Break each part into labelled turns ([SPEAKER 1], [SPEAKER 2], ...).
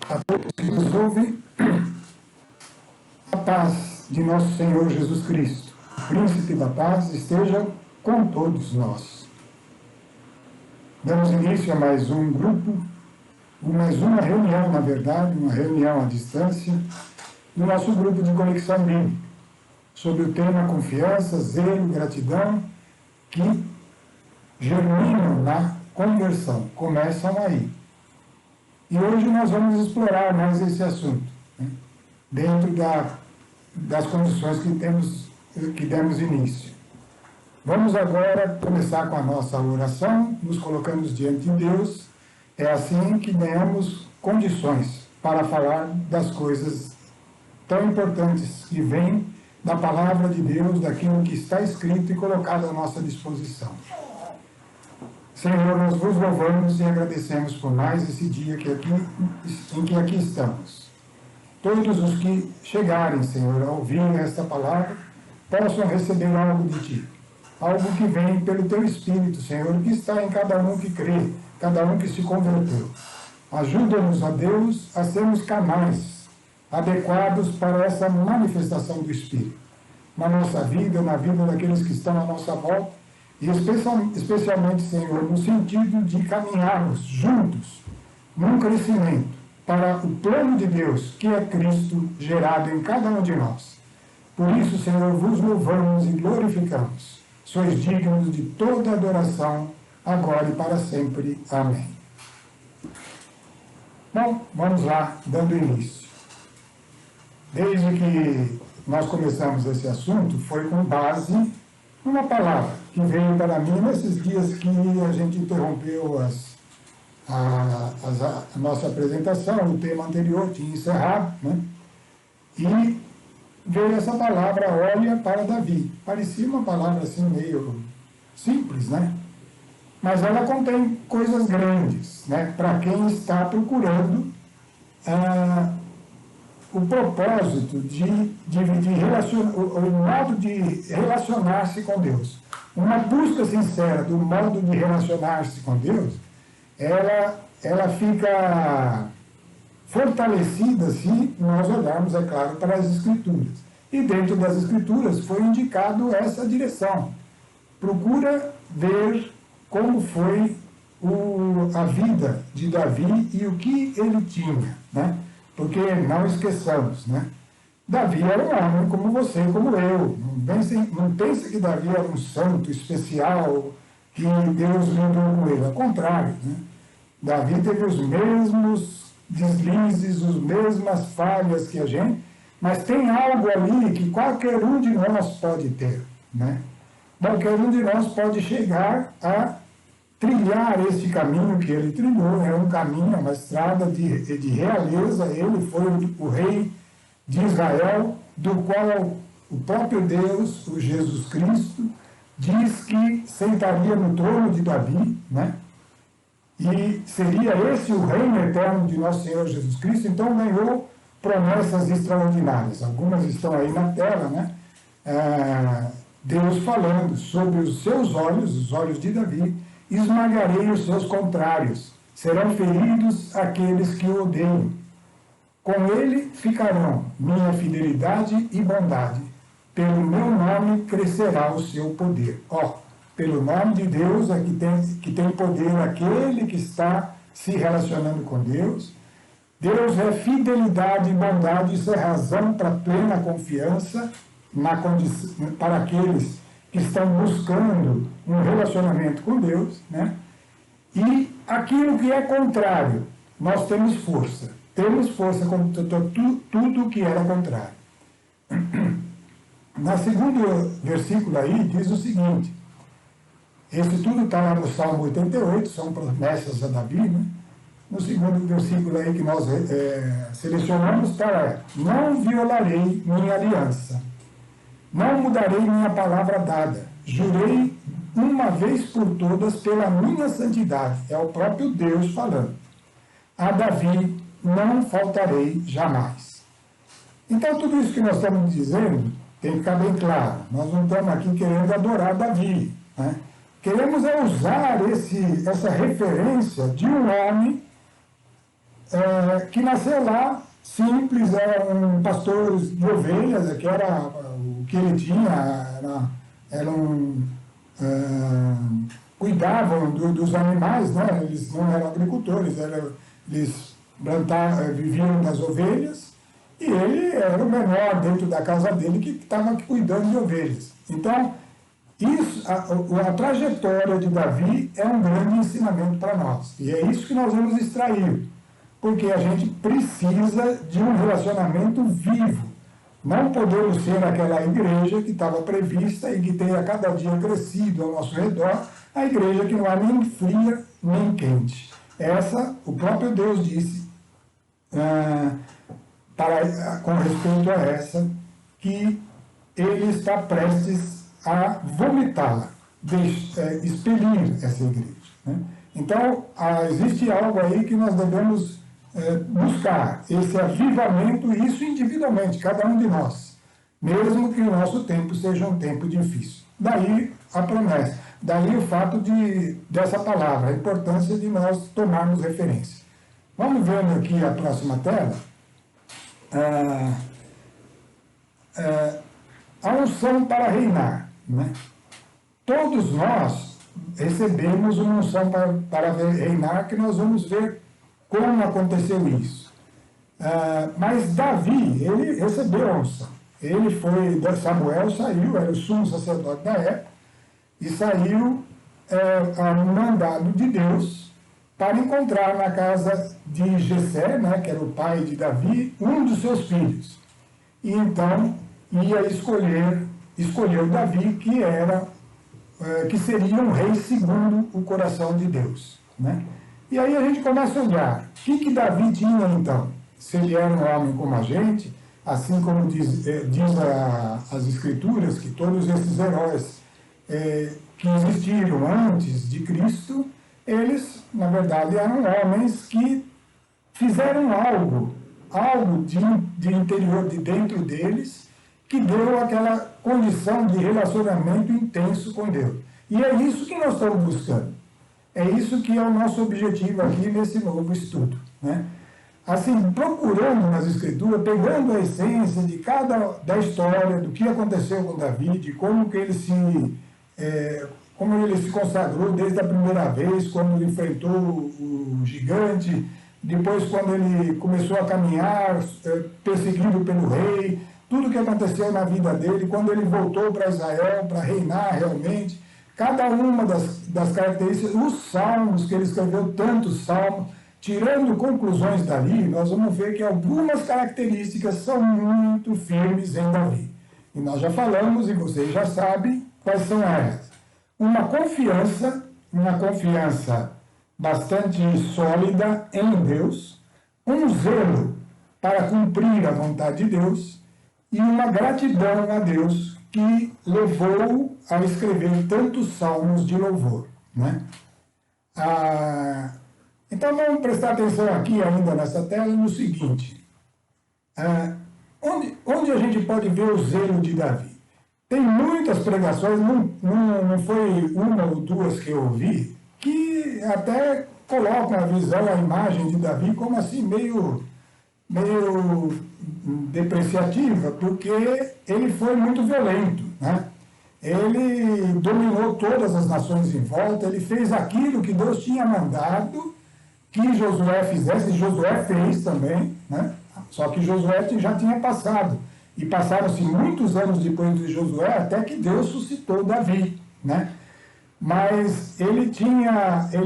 [SPEAKER 1] A todos que nos ouvem, a paz de nosso Senhor Jesus Cristo, Príncipe da Paz, esteja com todos nós. Damos início a mais um grupo, mais uma reunião, na verdade, uma reunião à distância, do nosso grupo de Conexão Bíblica, sobre o tema confiança, zelo, gratidão, que germinam na conversão, começam aí. E hoje nós vamos explorar mais esse assunto, né, dentro das condições que demos início. Vamos agora começar com a nossa oração, nos colocamos diante de Deus. É assim que ganhamos condições para falar das coisas tão importantes que vêm da palavra de Deus, daquilo que está escrito e colocado à nossa disposição. Senhor, nós vos louvamos e agradecemos por mais esse dia em que aqui estamos. Todos os que chegarem, Senhor, a ouvir esta palavra, possam receber algo de Ti. Algo que vem pelo Teu Espírito, Senhor, que está em cada um que crê, cada um que se converteu. Ajuda-nos, ó Deus, a sermos canais adequados para essa manifestação do Espírito. Na nossa vida, na vida daqueles que estão à nossa volta, e especialmente, Senhor, no sentido de caminharmos juntos num crescimento para o plano de Deus, que é Cristo gerado em cada um de nós. Por isso, Senhor, vos louvamos e glorificamos. Sois dignos de toda adoração, agora e para sempre. Amém. Bom, vamos lá, dando início. Desde que nós começamos esse assunto, foi com base numa palavra que veio para mim nesses dias que a gente interrompeu a nossa apresentação, o tema anterior tinha encerrado, né? E veio essa palavra, olha para Davi. Parecia uma palavra assim meio simples, né? Mas ela contém coisas grandes, né? Para quem está procurando o propósito o modo de relacionar-se com Deus. Uma busca sincera do modo de relacionar-se com Deus, ela fica fortalecida se nós olharmos, é claro, para as Escrituras. E dentro das Escrituras foi indicado essa direção. Procura ver como foi a vida de Davi e o que ele tinha, né? Porque não esqueçamos, né? Davi era um homem como você, como eu. Não pense que Davi era um santo especial, que Deus lidou com ele. Ao contrário, né? Davi teve os mesmos deslizes, as mesmas falhas que a gente, mas tem algo ali que qualquer um de nós pode ter, né? Qualquer um de nós pode chegar a trilhar esse caminho que ele trilhou. É um caminho, uma estrada de realeza. Ele foi o rei de Israel, do qual o próprio Deus, o Jesus Cristo, diz que sentaria no trono de Davi, né? E seria esse o reino eterno de nosso Senhor Jesus Cristo. Então ganhou promessas extraordinárias. Algumas estão aí na tela, né? Deus falando sobre os seus olhos, os olhos de Davi, esmagarei os seus contrários, serão feridos aqueles que o odeiam. Com ele ficarão minha fidelidade e bondade, pelo meu nome crescerá o seu poder. Pelo nome de Deus é que tem poder aquele que está se relacionando com Deus. Deus é fidelidade e bondade, isso é razão para plena confiança para aqueles que estão buscando um relacionamento com Deus, né? E aquilo que é contrário, nós temos força. Temos força contra tudo que era contrário. No segundo versículo aí, diz o seguinte, esse tudo está lá no Salmo 88, são promessas a Davi, né? No segundo versículo aí que nós selecionamos, está não violarei minha aliança, não mudarei minha palavra dada, jurei uma vez por todas pela minha santidade. É o próprio Deus falando. A Davi não faltarei jamais. Então, tudo isso que nós estamos dizendo tem que ficar bem claro. Nós não estamos aqui querendo adorar Davi, né? Queremos usar essa referência de um homem que nasceu lá, simples, era um pastor de ovelhas, que era o que ele tinha, cuidavam dos animais, né? Eles não eram agricultores, eles viviam das ovelhas, e ele era o menor dentro da casa dele que estava cuidando de ovelhas. Então, a trajetória de Davi é um grande ensinamento para nós. E é isso que nós vamos extrair. Porque a gente precisa de um relacionamento vivo. Não podemos ser aquela igreja que estava prevista e que tem a cada dia crescido ao nosso redor, a igreja que não é nem fria nem quente. Essa, o próprio Deus disse, com respeito a essa, que ele está prestes a vomitá-la, expelir essa igreja. Né? Então, existe algo aí que nós devemos buscar, esse avivamento, e isso individualmente, cada um de nós, mesmo que o nosso tempo seja um tempo difícil. Daí a promessa, daí o fato dessa palavra, a importância de nós tomarmos referência. Vamos vendo aqui a próxima tela. A unção para reinar. Né? Todos nós recebemos uma unção para reinar, que nós vamos ver como aconteceu isso. Mas Davi, ele recebeu a unção. Ele foi, Samuel saiu, era o sumo sacerdote da época, e saiu mandado de Deus para encontrar na casa de Jessé, né, que era o pai de Davi, um dos seus filhos. E então escolheu Davi, que seria um rei segundo o coração de Deus. Né? E aí a gente começa a olhar, o que Davi tinha então? Se ele era um homem como a gente, assim como diz as Escrituras, que todos esses heróis que existiram antes de Cristo, eles, na verdade, eram homens que fizeram algo de interior, de dentro deles, que deu aquela condição de relacionamento intenso com Deus. E é isso que nós estamos buscando. É isso que é o nosso objetivo aqui nesse novo estudo. Né? Assim, procurando nas Escrituras, pegando a essência da história, do que aconteceu com Davi, de como ele se consagrou desde a primeira vez, quando ele enfrentou o gigante, depois quando ele começou a caminhar, perseguido pelo rei, tudo que aconteceu na vida dele, quando ele voltou para Israel, para reinar realmente, cada uma das características, os salmos, que ele escreveu tantos salmos, tirando conclusões dali, nós vamos ver que algumas características são muito firmes em Davi. E nós já falamos, e vocês já sabem quais são elas. Uma confiança bastante sólida em Deus, um zelo para cumprir a vontade de Deus e uma gratidão a Deus que levou a escrever tantos salmos de louvor. Né? Então vamos prestar atenção aqui ainda nessa tela no seguinte, onde a gente pode ver o zelo de Davi? Tem muitas pregações, não foi uma ou duas que eu ouvi, que até colocam a visão, a imagem de Davi como assim meio depreciativa, porque ele foi muito violento, né? Ele dominou todas as nações em volta, ele fez aquilo que Deus tinha mandado que Josué fizesse, e Josué fez também, né? Só que Josué já tinha passado. E passaram-se muitos anos depois de Josué, até que Deus suscitou Davi, né? Mas ele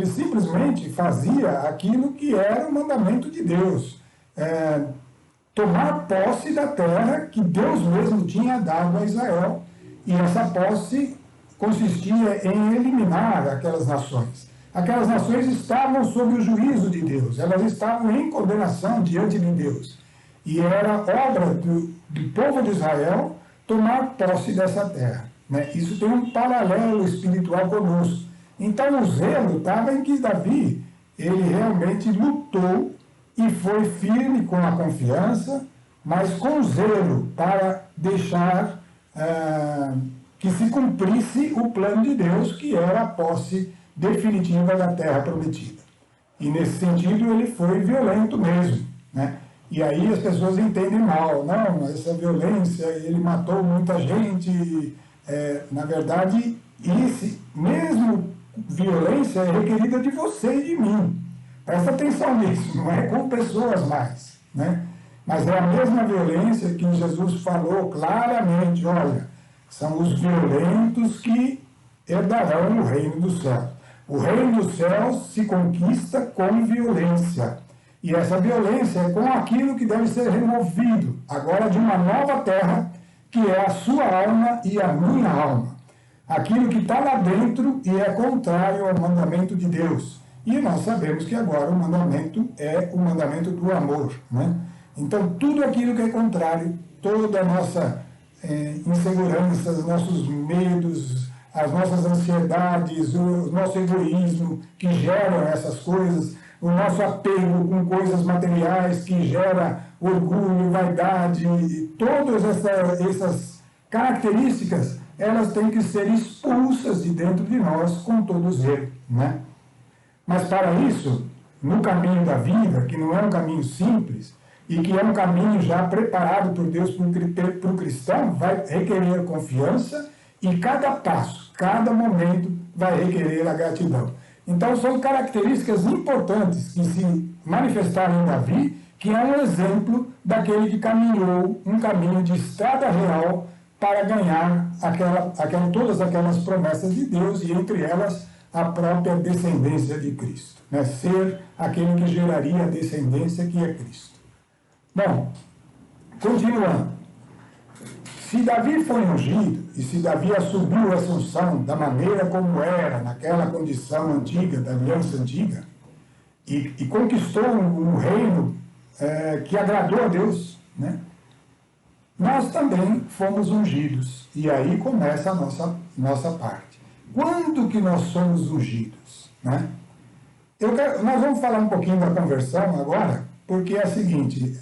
[SPEAKER 1] simplesmente fazia aquilo que era o mandamento de Deus. Tomar posse da terra que Deus mesmo tinha dado a Israel. E essa posse consistia em eliminar aquelas nações. Aquelas nações estavam sob o juízo de Deus, elas estavam em condenação diante de Deus. E era obra do povo de Israel tomar posse dessa terra. Né? Isso tem um paralelo espiritual conosco. Então o zelo estava em que Davi, ele realmente lutou e foi firme com a confiança, mas com zelo para deixar que se cumprisse o plano de Deus, que era a posse definitiva da terra prometida. E nesse sentido ele foi violento mesmo, né? E aí as pessoas entendem mal, não, essa violência, ele matou muita gente. Na verdade, esse mesmo violência é requerida de você e de mim. Presta atenção nisso, não é com pessoas mais, né? Mas é a mesma violência que Jesus falou claramente, olha, são os violentos que herdarão o reino dos céus. O reino dos céus se conquista com violência. E essa violência é com aquilo que deve ser removido, agora de uma nova terra, que é a sua alma e a minha alma. Aquilo que está lá dentro e é contrário ao mandamento de Deus. E nós sabemos que agora o mandamento é o mandamento do amor, né? Então, tudo aquilo que é contrário, toda a nossa insegurança, os nossos medos, as nossas ansiedades, o nosso egoísmo que geram essas coisas, o nosso apego com coisas materiais que gera orgulho, vaidade, e todas essas características, elas têm que ser expulsas de dentro de nós com todo zelo, né? Mas para isso, no caminho da vida, que não é um caminho simples, e que é um caminho já preparado por Deus para o cristão, vai requerer confiança, e cada passo, cada momento vai requerer a gratidão. Então são características importantes que se manifestaram em Davi, que é um exemplo daquele que caminhou um caminho de estrada real para ganhar todas aquelas promessas de Deus, e entre elas a própria descendência de Cristo, né? Ser aquele que geraria a descendência que é Cristo. Bom, continuando. Se Davi foi ungido, e se Davi assumiu essa unção da maneira como era, naquela condição antiga, da aliança antiga, e conquistou um reino que agradou a Deus, né? Nós também fomos ungidos, e aí começa a nossa parte. Quando que nós somos ungidos, né? Nós vamos falar um pouquinho da conversão agora, porque é a seguinte,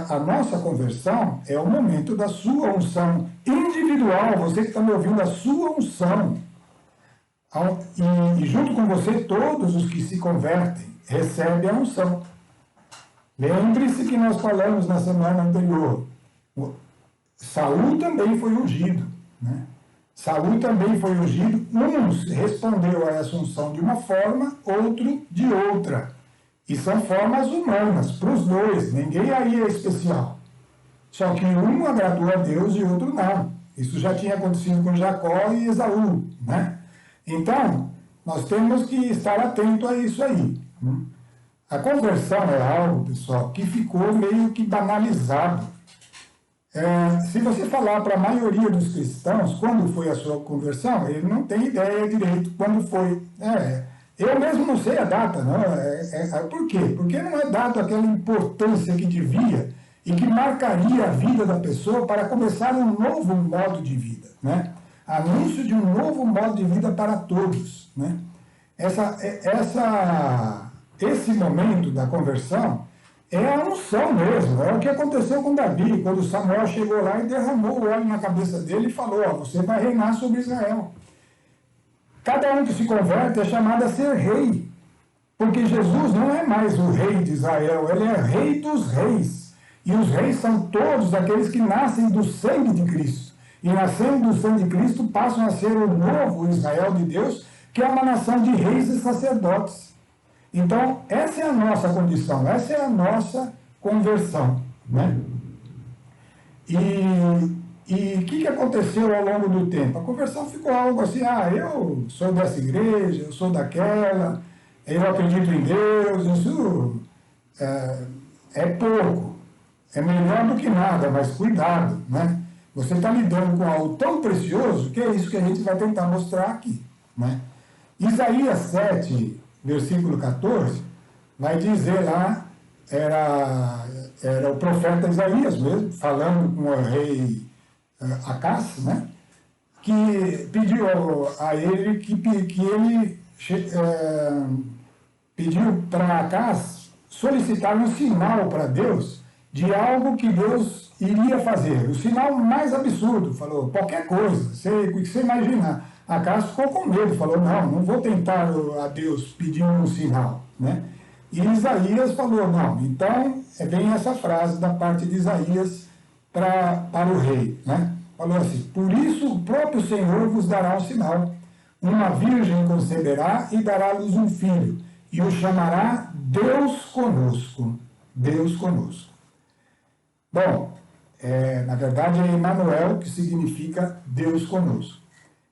[SPEAKER 1] a nossa conversão é o momento da sua unção individual, você que está me ouvindo, a sua unção. E junto com você, todos os que se convertem recebem a unção. Lembre-se que nós falamos na semana anterior, Saul também foi ungido, né? Saul também foi ungido, uns respondeu a essa unção de uma forma, outro de outra. E são formas humanas, para os dois, ninguém aí é especial. Só que um agradou a Deus e o outro não. Isso já tinha acontecido com Jacó e Esaú, né? Então, nós temos que estar atento a isso aí. A conversão é algo, pessoal, que ficou meio que banalizado. Se você falar para a maioria dos cristãos quando foi a sua conversão, ele não tem ideia direito quando foi. Eu mesmo não sei a data, não. Por quê? Porque não é dado aquela importância que devia e que marcaria a vida da pessoa para começar um novo modo de vida, né? Anúncio de um novo modo de vida para todos, né? Esse momento da conversão é a unção mesmo, é o que aconteceu com Davi, quando Samuel chegou lá e derramou o óleo na cabeça dele e falou, você vai reinar sobre Israel. Cada um que se converte é chamado a ser rei, porque Jesus não é mais o rei de Israel, ele é rei dos reis. E os reis são todos aqueles que nascem do sangue de Cristo. E nascendo do sangue de Cristo passam a ser o novo Israel de Deus, que é uma nação de reis e sacerdotes. Então, essa é a nossa condição, essa é a nossa conversão, né? E o que aconteceu ao longo do tempo? A conversão ficou algo assim, eu sou dessa igreja, eu sou daquela, eu acredito em Deus, isso é pouco, é melhor do que nada, mas cuidado, né? Você está lidando com algo tão precioso que é isso que a gente vai tentar mostrar aqui, né? Isaías 7, versículo 14, vai dizer lá, era o profeta Isaías mesmo, falando com o rei Acás, né? Que pediu a ele que ele pediu para Acás solicitar um sinal para Deus de algo que Deus iria fazer. O sinal mais absurdo, falou, qualquer coisa, o que você imaginar. Acás ficou com medo, falou, não vou tentar a Deus pedindo um sinal, né? E Isaías falou, não, então vem essa frase da parte de Isaías para o rei, né? Falou assim, por isso o próprio Senhor vos dará um sinal, uma virgem conceberá e dará à luz um filho, e o chamará Deus conosco. Deus conosco. Bom, na verdade é Emanuel, que significa Deus conosco.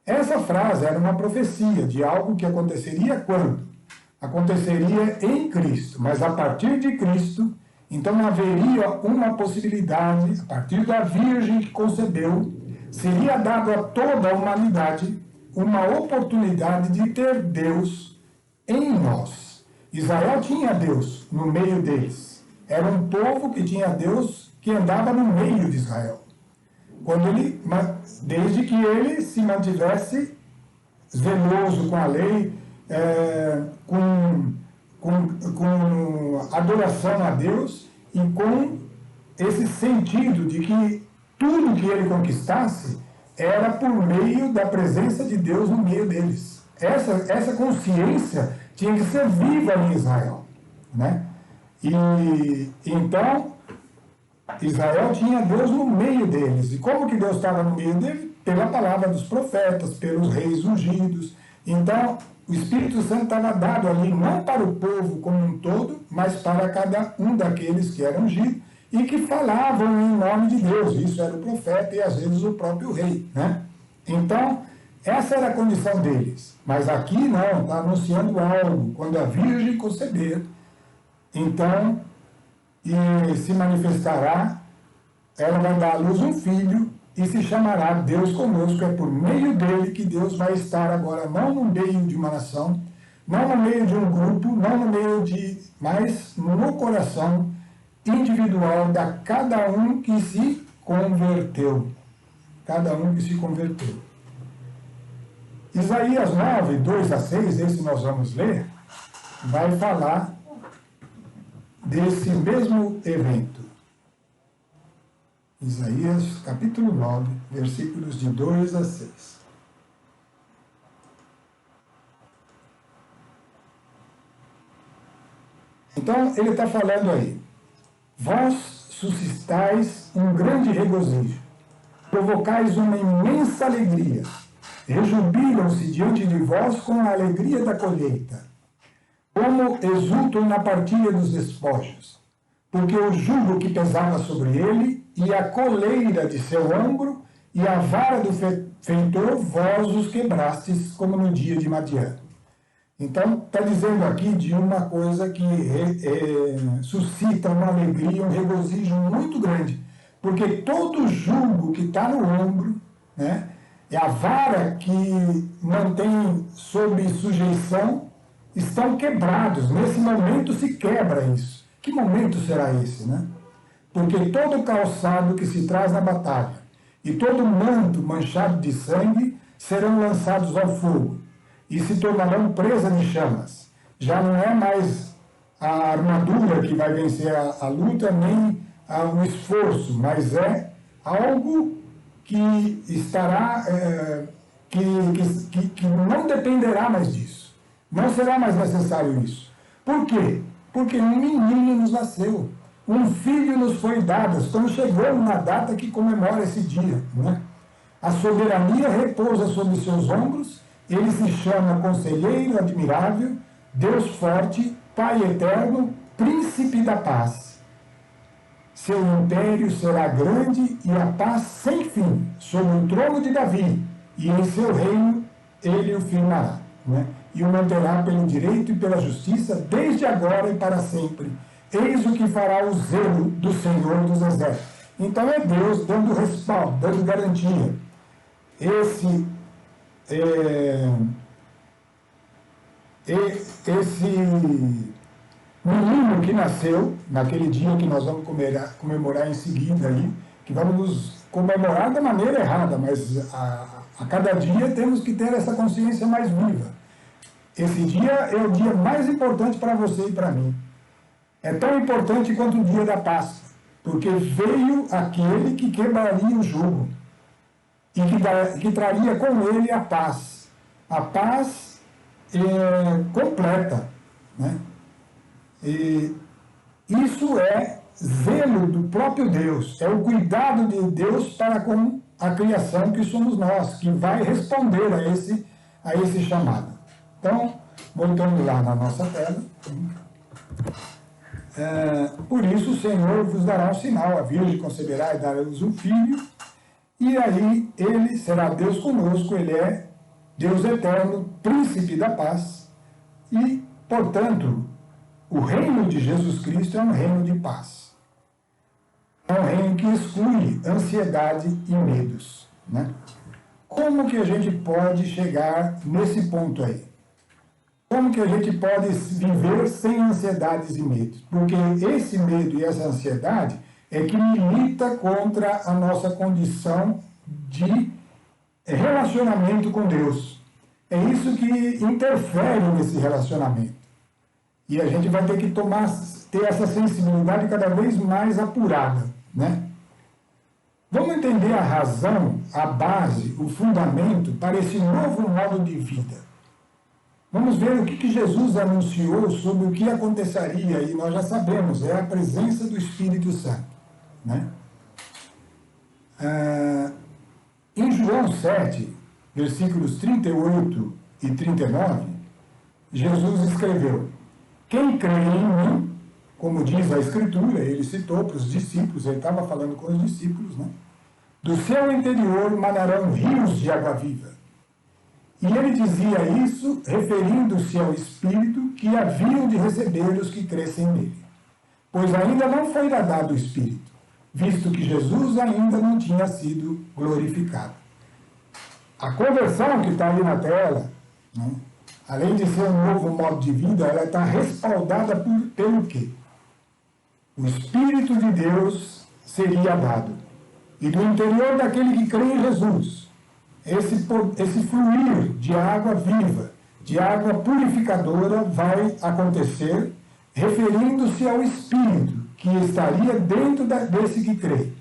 [SPEAKER 1] Essa frase era uma profecia de algo que aconteceria quando? Aconteceria em Cristo, mas a partir de Cristo, então haveria uma possibilidade, a partir da Virgem que concebeu, seria dado a toda a humanidade uma oportunidade de ter Deus em nós. Israel tinha Deus no meio deles. Era um povo que tinha Deus que andava no meio de Israel. Desde que ele se mantivesse zeloso com a lei, com adoração a Deus e com esse sentido de que tudo que ele conquistasse era por meio da presença de Deus no meio deles. Essa consciência tinha que ser viva em Israel, né? E então Israel tinha Deus no meio deles. E como que Deus estava no meio deles? Pela palavra dos profetas, pelos reis ungidos. Então, o Espírito Santo estava dado ali, não para o povo como um todo, mas para cada um daqueles que eram ungidos e que falavam em nome de Deus. Isso era o profeta e às vezes o próprio rei, né? Então, essa era a condição deles. Mas aqui não, está anunciando algo. Quando a Virgem conceber, então, e se manifestará, ela vai dar à luz um filho e se chamará Deus conosco. É por meio dele que Deus vai estar agora, não no meio de uma nação, não no meio de um grupo, não no meio mas no coração individual de cada um que se converteu. Cada um que se converteu. Isaías 9, 2 a 6, esse nós vamos ler, vai falar desse mesmo evento. Isaías, capítulo 9, versículos de 2 a 6. Então, ele está falando aí, vós suscitais um grande regozijo, provocais uma imensa alegria, rejubilam-se diante de vós com a alegria da colheita, como exultam na partilha dos despojos, porque o jugo que pesava sobre ele, e a coleira de seu ombro, e a vara do feitor, vós os quebrastes, como no dia de Madiã. Então, está dizendo aqui de uma coisa que suscita uma alegria, um regozijo muito grande, porque todo jugo que está no ombro, né, é a vara que mantém sob sujeição, estão quebrados. Nesse momento se quebra isso. Que momento será esse, né? Porque todo calçado que se traz na batalha e todo manto manchado de sangue serão lançados ao fogo e se tornarão presa de chamas. Já não é mais a armadura que vai vencer a luta, nem o esforço, mas é algo que estará, que não dependerá mais disso. Não será mais necessário isso. Por quê? Porque um menino nos nasceu, um filho nos foi dado. Estamos chegando na data que comemora esse dia, né? A soberania repousa sobre seus ombros, ele se chama Conselheiro Admirável, Deus Forte, Pai Eterno, Príncipe da Paz. Seu império será grande e a paz sem fim, sobre o trono de Davi, e em seu reino ele o firmará, né? E o manterá pelo direito e pela justiça, desde agora e para sempre. Eis o que fará o zelo do Senhor dos Exércitos. Então é Deus dando respaldo, dando garantia. Esse menino que nasceu, naquele dia que nós vamos comemorar em seguida aí, que vamos comemorar da maneira errada, mas a cada dia temos que ter essa consciência mais viva. Esse dia é o dia mais importante para você e para mim. É tão importante quanto o dia da Páscoa, porque veio aquele que quebraria o jugo e que traria com ele a paz completa, né? E isso é zelo do próprio Deus, é o cuidado de Deus para com a criação que somos nós, que vai responder a esse chamado. Então, voltando lá na nossa tela, por isso o Senhor vos dará um sinal, a Virgem conceberá e dará-vos um filho, e aí ele será Deus conosco, ele é Deus eterno, príncipe da paz, e, portanto, o reino de Jesus Cristo é um reino de paz. É um reino que exclui ansiedade e medos, né? Como que a gente pode chegar nesse ponto aí? Como que a gente pode viver sem ansiedades e medos? Porque esse medo e essa ansiedade é que milita contra a nossa condição de relacionamento com Deus. É isso que interfere nesse relacionamento. E a gente vai ter que ter essa sensibilidade cada vez mais apurada, né? Vamos entender a razão, a base, o fundamento para esse novo modo de vida. Vamos ver o que Jesus anunciou sobre o que aconteceria, e nós já sabemos, é a presença do Espírito Santo, né? Em João 7, versículos 38 e 39, Jesus escreveu: quem crê em mim, como diz a Escritura, ele citou para os discípulos, ele estava falando com os discípulos, né? Do seu interior manarão rios de água viva. E ele dizia isso referindo-se ao Espírito que haviam de receber os que crescem nele. Pois ainda não foi dado o Espírito, visto que Jesus ainda não tinha sido glorificado. A conversão que está ali na tela, né, além de ser um novo modo de vida, ela está respaldada pelo quê? O Espírito de Deus seria dado. E do interior daquele que crê em Jesus, esse fluir de água viva, de água purificadora vai acontecer, referindo-se ao Espírito que estaria dentro desse que crê.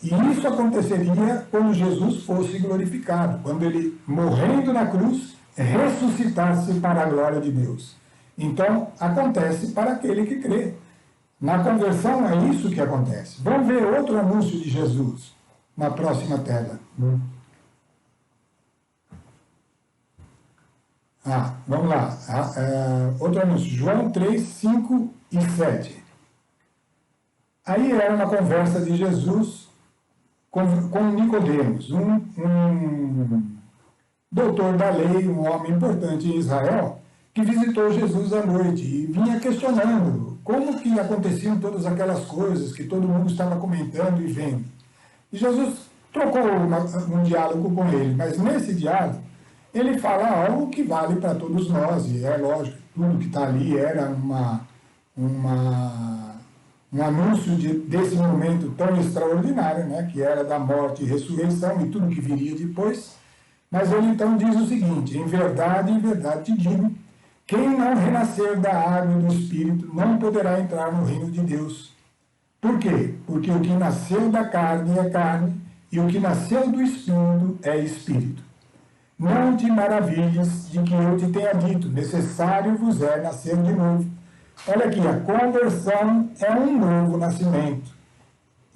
[SPEAKER 1] E isso aconteceria quando Jesus fosse glorificado, quando ele, morrendo na cruz, ressuscitasse para a glória de Deus. Então, acontece para aquele que crê. Na conversão é isso que acontece. Vamos ver outro anúncio de Jesus na próxima tela. Vamos lá. Outro anúncio. João 3, 5 e 7. Aí era uma conversa de Jesus com Nicodemos, um doutor da lei, um homem importante em Israel, que visitou Jesus à noite e vinha questionando como que aconteciam todas aquelas coisas que todo mundo estava comentando e vendo. E Jesus trocou um diálogo com ele, mas nesse diálogo ele fala algo que vale para todos nós, e é lógico, tudo que está ali era um anúncio desse momento tão extraordinário, né, que era da morte e ressurreição e tudo que viria depois. Mas ele então diz o seguinte: em verdade te digo, quem não renascer da água e do Espírito não poderá entrar no reino de Deus. Por quê? Porque o que nasceu da carne é carne, e o que nasceu do Espírito é Espírito. Não te maravilhes de que eu te tenha dito, necessário vos é nascer de novo. Olha aqui, a conversão é um novo nascimento.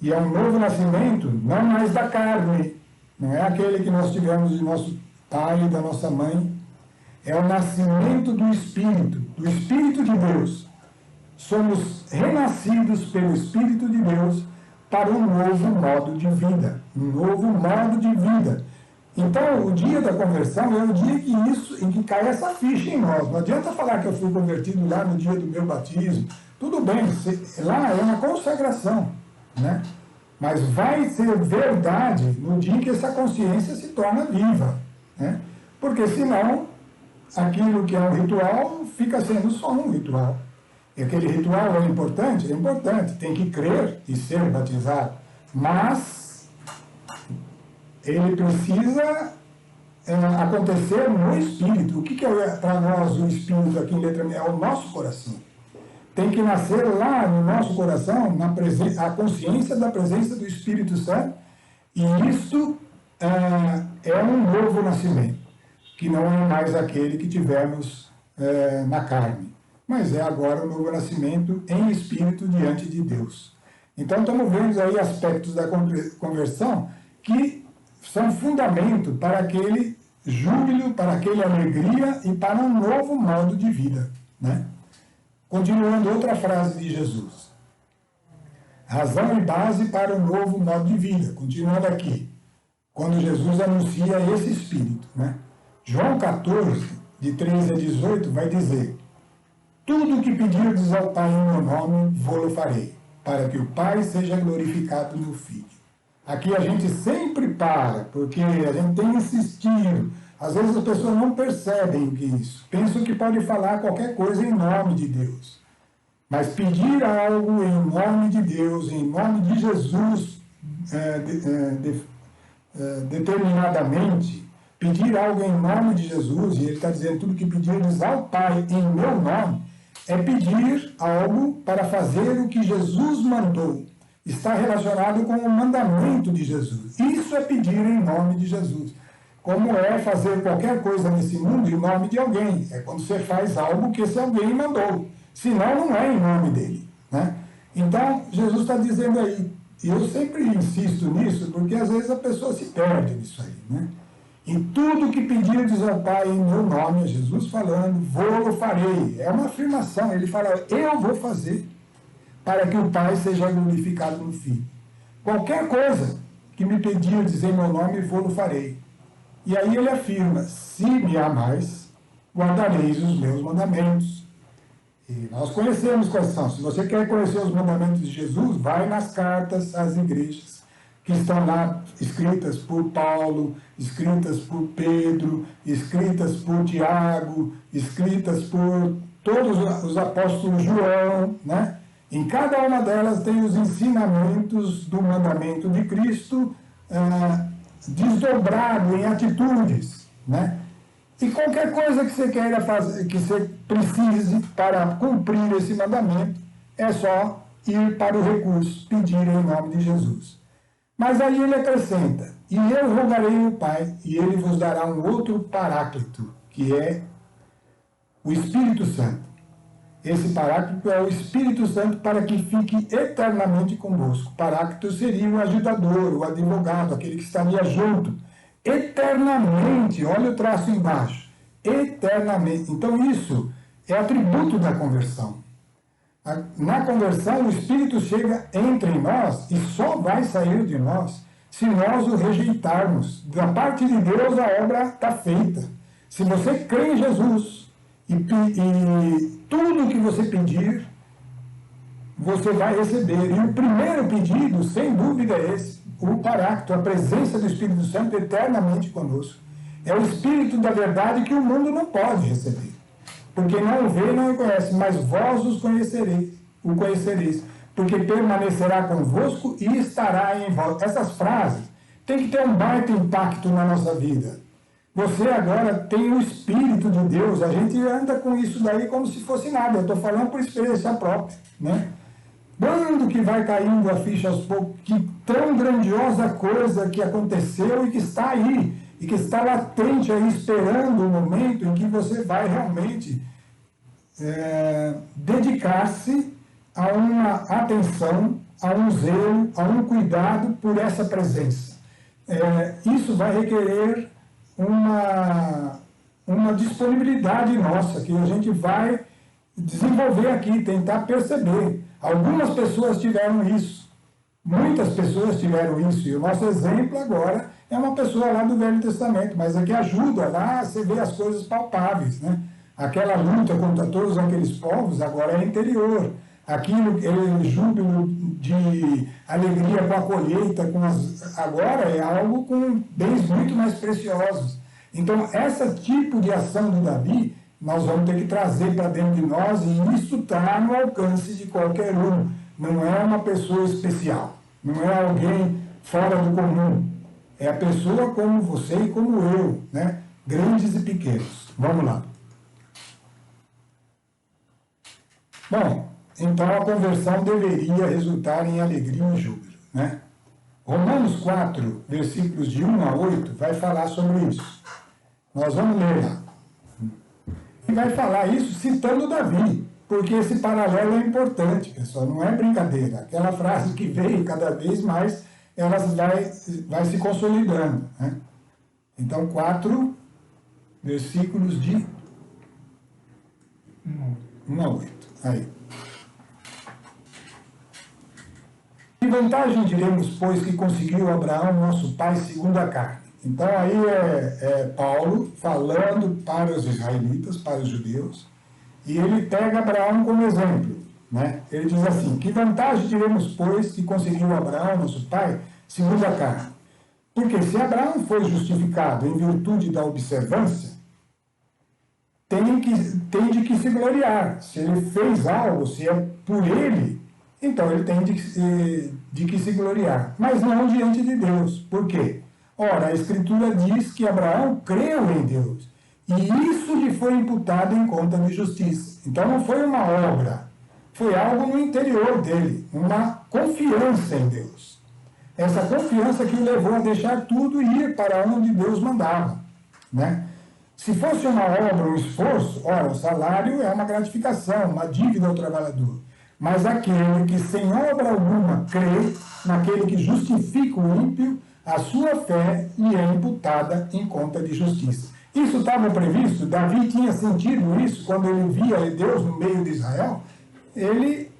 [SPEAKER 1] E é um novo nascimento não mais da carne, não é aquele que nós tivemos de nosso pai e da nossa mãe. É o nascimento do Espírito de Deus. Somos renascidos pelo Espírito de Deus para um novo modo de vida. Um novo modo de vida. Então, o dia da conversão é o dia em que cai essa ficha em nós. Não adianta falar que eu fui convertido lá no dia do meu batismo. Tudo bem, lá é uma consagração, né? Mas vai ser verdade no dia em que essa consciência se torna viva, né? Porque senão, aquilo que é um ritual fica sendo só um ritual. E aquele ritual é importante, tem que crer e ser batizado. Mas ele precisa acontecer no Espírito. O que é para nós o Espírito aqui em letra M? É o nosso coração. Tem que nascer lá no nosso coração a consciência da presença do Espírito Santo, e isso é um novo nascimento, que não é mais aquele que tivemos na carne. mas é agora o novo nascimento em espírito diante de Deus. Então estamos vendo aí aspectos da conversão que são fundamento para aquele júbilo, para aquela alegria e para um novo modo de vida, né? Continuando outra frase de Jesus. Razão e base para um novo modo de vida. Continuando aqui, quando Jesus anuncia esse Espírito, né? João 14, de 13 a 18, vai dizer: tudo o que pedirdes ao Pai em meu nome, vou-lo farei, para que o Pai seja glorificado no Filho. Aqui a gente sempre para, porque a gente tem insistido. Às vezes as pessoas não percebem isso. Pensam que pode falar qualquer coisa em nome de Deus. Mas pedir algo em nome de Deus, em nome de Jesus, determinadamente, pedir algo em nome de Jesus, e ele está dizendo tudo que pedirdes ao Pai em meu nome, é pedir algo para fazer o que Jesus mandou. Está relacionado com o mandamento de Jesus. Isso é pedir em nome de Jesus. Como é fazer qualquer coisa nesse mundo em nome de alguém. É quando você faz algo que esse alguém mandou. Senão, não é em nome dele, né? Então, Jesus está dizendo aí, e eu sempre insisto nisso, porque às vezes a pessoa se perde nisso aí, né? Em tudo que pedirdes ao Pai em meu nome, é Jesus falando, vou-lo farei. É uma afirmação, ele fala, eu vou fazer, para que o Pai seja glorificado no Filho. Qualquer coisa que me pedirdes em meu nome, vou-lo farei. E aí ele afirma, se me amais, guardareis os meus mandamentos. E nós conhecemos quais são. Se você quer conhecer os mandamentos de Jesus, vai nas cartas às igrejas, que estão lá escritas por Paulo, escritas por Pedro, escritas por Tiago, escritas por todos os apóstolos João, né? Em cada uma delas tem os ensinamentos do mandamento de Cristo desdobrado em atitudes, né? E qualquer coisa que você queira fazer, que você precise para cumprir esse mandamento, é só ir para o recurso, pedir em nome de Jesus. Mas aí ele acrescenta, e eu rogarei ao Pai, e ele vos dará um outro paráclito, que é o Espírito Santo. Esse paráclito é o Espírito Santo para que fique eternamente convosco. Paráclito seria o ajudador, o advogado, aquele que estaria junto. Eternamente, olha o traço embaixo. Eternamente. Então isso é atributo da conversão. Na conversão, o Espírito chega entre nós e só vai sair de nós se nós o rejeitarmos. Da parte de Deus, a obra está feita. Se você crê em Jesus e tudo que você pedir, você vai receber. E o primeiro pedido, sem dúvida, é esse. O paráclito, a presença do Espírito Santo eternamente conosco. É o Espírito da verdade que o mundo não pode receber. Porque não o vê, não o conhece, mas vós o conhecereis, porque permanecerá convosco e estará em vós. Essas frases têm que ter um baita impacto na nossa vida. Você agora tem o Espírito de Deus, a gente anda com isso daí como se fosse nada, eu estou falando por experiência própria, né? Quando que vai caindo a ficha aos poucos, que tão grandiosa coisa que aconteceu e que está aí, e que está latente aí, esperando o momento em que você vai realmente dedicar-se a uma atenção, a um zelo, a um cuidado por essa presença. Isso vai requerer uma disponibilidade nossa, que a gente vai desenvolver aqui, tentar perceber. Algumas pessoas tiveram isso, muitas pessoas tiveram isso, e o nosso exemplo agora é uma pessoa lá do Velho Testamento, mas é que ajuda lá a você ver as coisas palpáveis, né? Aquela luta contra todos aqueles povos agora é interior. Aquele júbilo de alegria com a colheita, agora é algo com bens muito mais preciosos. Então, esse tipo de ação do Davi, nós vamos ter que trazer para dentro de nós, e isso está no alcance de qualquer um. Não é uma pessoa especial, não é alguém fora do comum. É a pessoa como você e como eu, né? Grandes e pequenos. Vamos lá. Bom, então a conversão deveria resultar em alegria e júbilo, né? Romanos 4, versículos de 1 a 8, vai falar sobre isso. Nós vamos ler lá. E vai falar isso citando Davi. porque esse paralelo é importante, pessoal, não é brincadeira. Aquela frase que veio cada vez mais, ela vai se consolidando, né? Então, 4 versículos de 1 a 8. Aí. Que vantagem diremos, pois, que conseguiu Abraão, nosso pai, segundo a carne? Então, aí é Paulo falando para os israelitas, para os judeus, e ele pega Abraão como exemplo, né? Ele diz assim: que vantagem diremos, pois, que conseguiu Abraão, nosso pai, segundo a carne? Porque se Abraão foi justificado em virtude da observância, tem de que se gloriar. Se ele fez algo, se é por ele, então ele tem de que se gloriar. Mas não diante de Deus. Por quê? Ora, a Escritura diz que Abraão creu em Deus, e isso lhe foi imputado em conta de justiça. Então não foi uma obra, foi algo no interior dele, uma confiança em Deus. Essa confiança que o levou a deixar tudo e ir para onde Deus mandava, né? Se fosse uma obra, um esforço, ora, o salário é uma gratificação, uma dívida ao trabalhador. Mas aquele que sem obra alguma crê, naquele que justifica o ímpio, a sua fé lhe é imputada em conta de justiça. Isso estava previsto? Davi tinha sentido isso quando ele via Deus no meio de Israel? Ele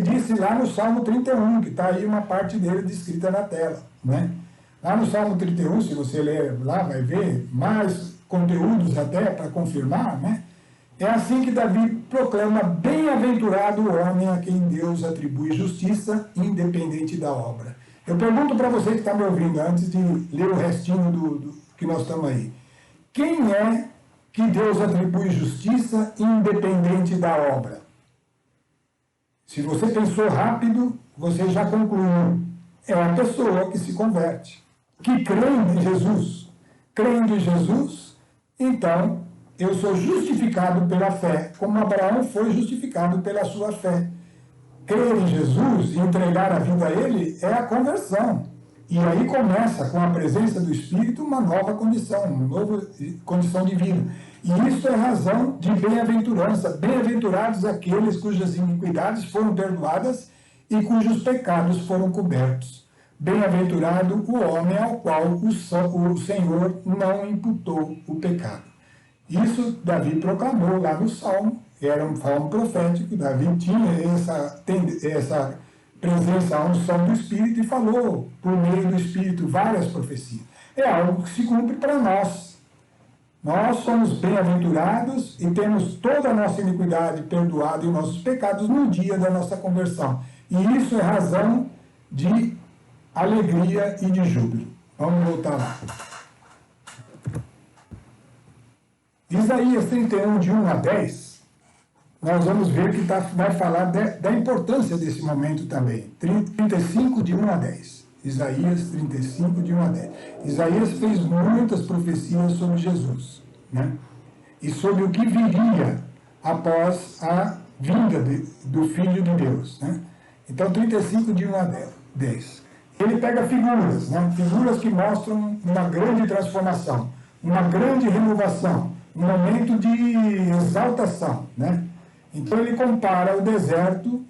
[SPEAKER 1] disse lá no Salmo 31, que está aí uma parte dele descrita na tela, né? Lá no Salmo 31, se você ler lá, vai ver mais conteúdos até para confirmar, né? É assim que Davi proclama: bem-aventurado o homem a quem Deus atribui justiça, independente da obra. Eu pergunto para você que está me ouvindo, antes de ler o restinho do que nós estamos aí: quem é que Deus atribui justiça, independente da obra? Se você pensou rápido, você já concluiu. É a pessoa que se converte, que crê em Jesus. Crendo em Jesus, então eu sou justificado pela fé, como Abraão foi justificado pela sua fé. Crer em Jesus e entregar a vida a Ele é a conversão. E aí começa, com a presença do Espírito, uma nova condição, uma nova condição de vida. E isso é razão de bem-aventurança. Bem-aventurados aqueles cujas iniquidades foram perdoadas e cujos pecados foram cobertos. Bem-aventurado o homem ao qual o Senhor não imputou o pecado. Isso Davi proclamou lá no Salmo. Era um salmo profético. Davi tinha essa presença, a unção do Espírito, e falou por meio do Espírito várias profecias. É algo que se cumpre para nós. Nós somos bem-aventurados e temos toda a nossa iniquidade perdoada e nossos pecados no dia da nossa conversão. E isso é razão de alegria e de júbilo. Vamos voltar lá. Isaías 31, de 1 a 10, nós vamos ver que vai falar da importância desse momento também. 35, de 1 a 10. Isaías 35, de 1 a 10. Isaías fez muitas profecias sobre Jesus, né? E sobre o que viria após a vinda do Filho de Deus, né? Então, 35, de 1 a 10. Ele pega figuras, né? Figuras que mostram uma grande transformação, uma grande renovação, um momento de exaltação, né? Então, ele compara o deserto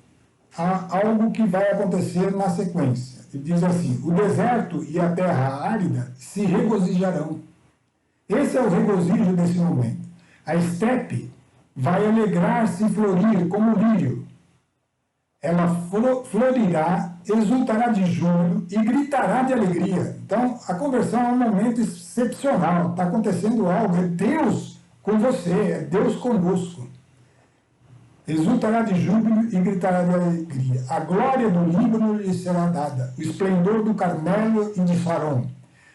[SPEAKER 1] a algo que vai acontecer na sequência. Ele diz assim: o deserto e a terra árida se regozijarão. Esse é o regozijo desse momento. A estepe vai alegrar-se e florir como lírio. Ela florirá, exultará de júbilo e gritará de alegria. Então, a conversão é um momento excepcional. Está acontecendo algo. É Deus com você, é Deus conosco. Exultará de júbilo e gritará de alegria. A glória do Líbano lhe será dada, o esplendor do Carmelo e de Saron.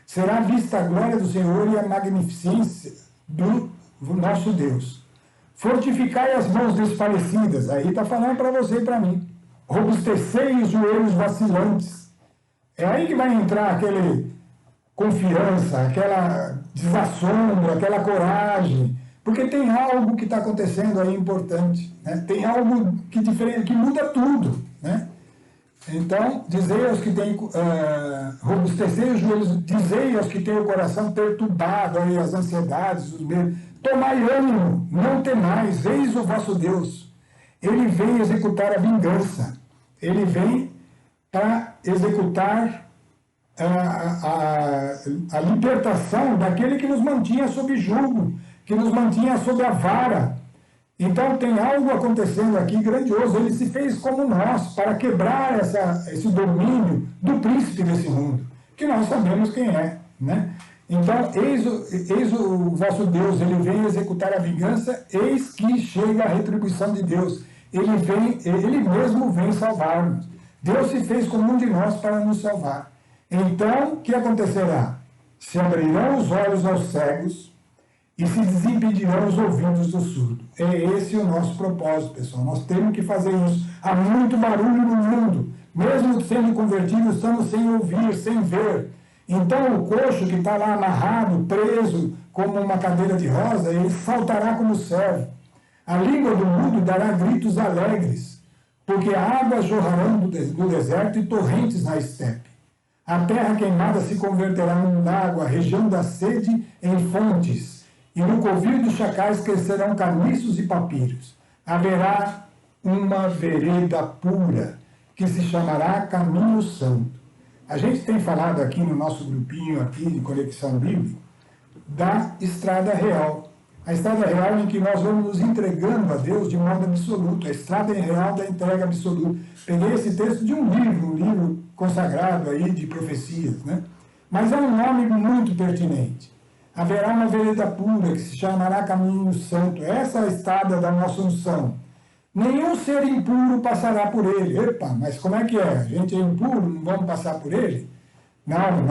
[SPEAKER 1] Será vista a glória do Senhor e a magnificência do nosso Deus. Fortificai as mãos desfalecidas. Aí está falando para você e para mim. Robustecei os joelhos vacilantes. É aí que vai entrar aquela confiança, aquela desassombro, aquela coragem. Porque tem algo que está acontecendo aí importante, né? Tem algo que muda tudo, né? Então, dizei aos que têm, robustecei os joelhos, dizei aos que têm o coração perturbado, aí, as ansiedades, os medos, tomai ânimo, não temais, eis o vosso Deus. ele vem executar a vingança, ele vem para executar a libertação daquele que nos mantinha sob jugo, que nos mantinha sob a vara. Então tem algo acontecendo aqui grandioso. Ele se fez como nós, para quebrar esse domínio do príncipe desse mundo, que nós sabemos quem é, né? Então, eis o vosso Deus, ele vem executar a vingança, eis que chega a retribuição de Deus. Ele mesmo vem salvar-nos. Deus se fez como um de nós para nos salvar. Então, o que acontecerá? Se abrirão os olhos aos cegos e se desimpedirão os ouvidos do surdo. É esse o nosso propósito, pessoal. Nós temos que fazer isso. Há muito barulho no mundo. Mesmo sendo convertidos, estamos sem ouvir, sem ver. Então, o coxo que está lá amarrado, preso, como uma cadeira de rosa, ele saltará como servo. A língua do mundo dará gritos alegres, porque águas jorrarão do deserto e torrentes na estepe. A terra queimada se converterá em água, a região da sede em fontes, e no covil dos chacais crescerão carniços e papiros. Haverá uma vereda pura, que se chamará Caminho Santo. A gente tem falado aqui no nosso grupinho aqui de Conexão Bíblica da estrada real. A estrada real em que nós vamos nos entregando a Deus de modo absoluto. A estrada real da entrega absoluta. Peguei esse texto de um livro consagrado aí de profecias, né? Mas é um nome muito pertinente. Haverá uma vereda pura que se chamará Caminho Santo. Essa é a estrada da nossa unção. Nenhum ser impuro passará por ele. Epa, mas como é que é? A gente é impuro, não vamos passar por ele? Não,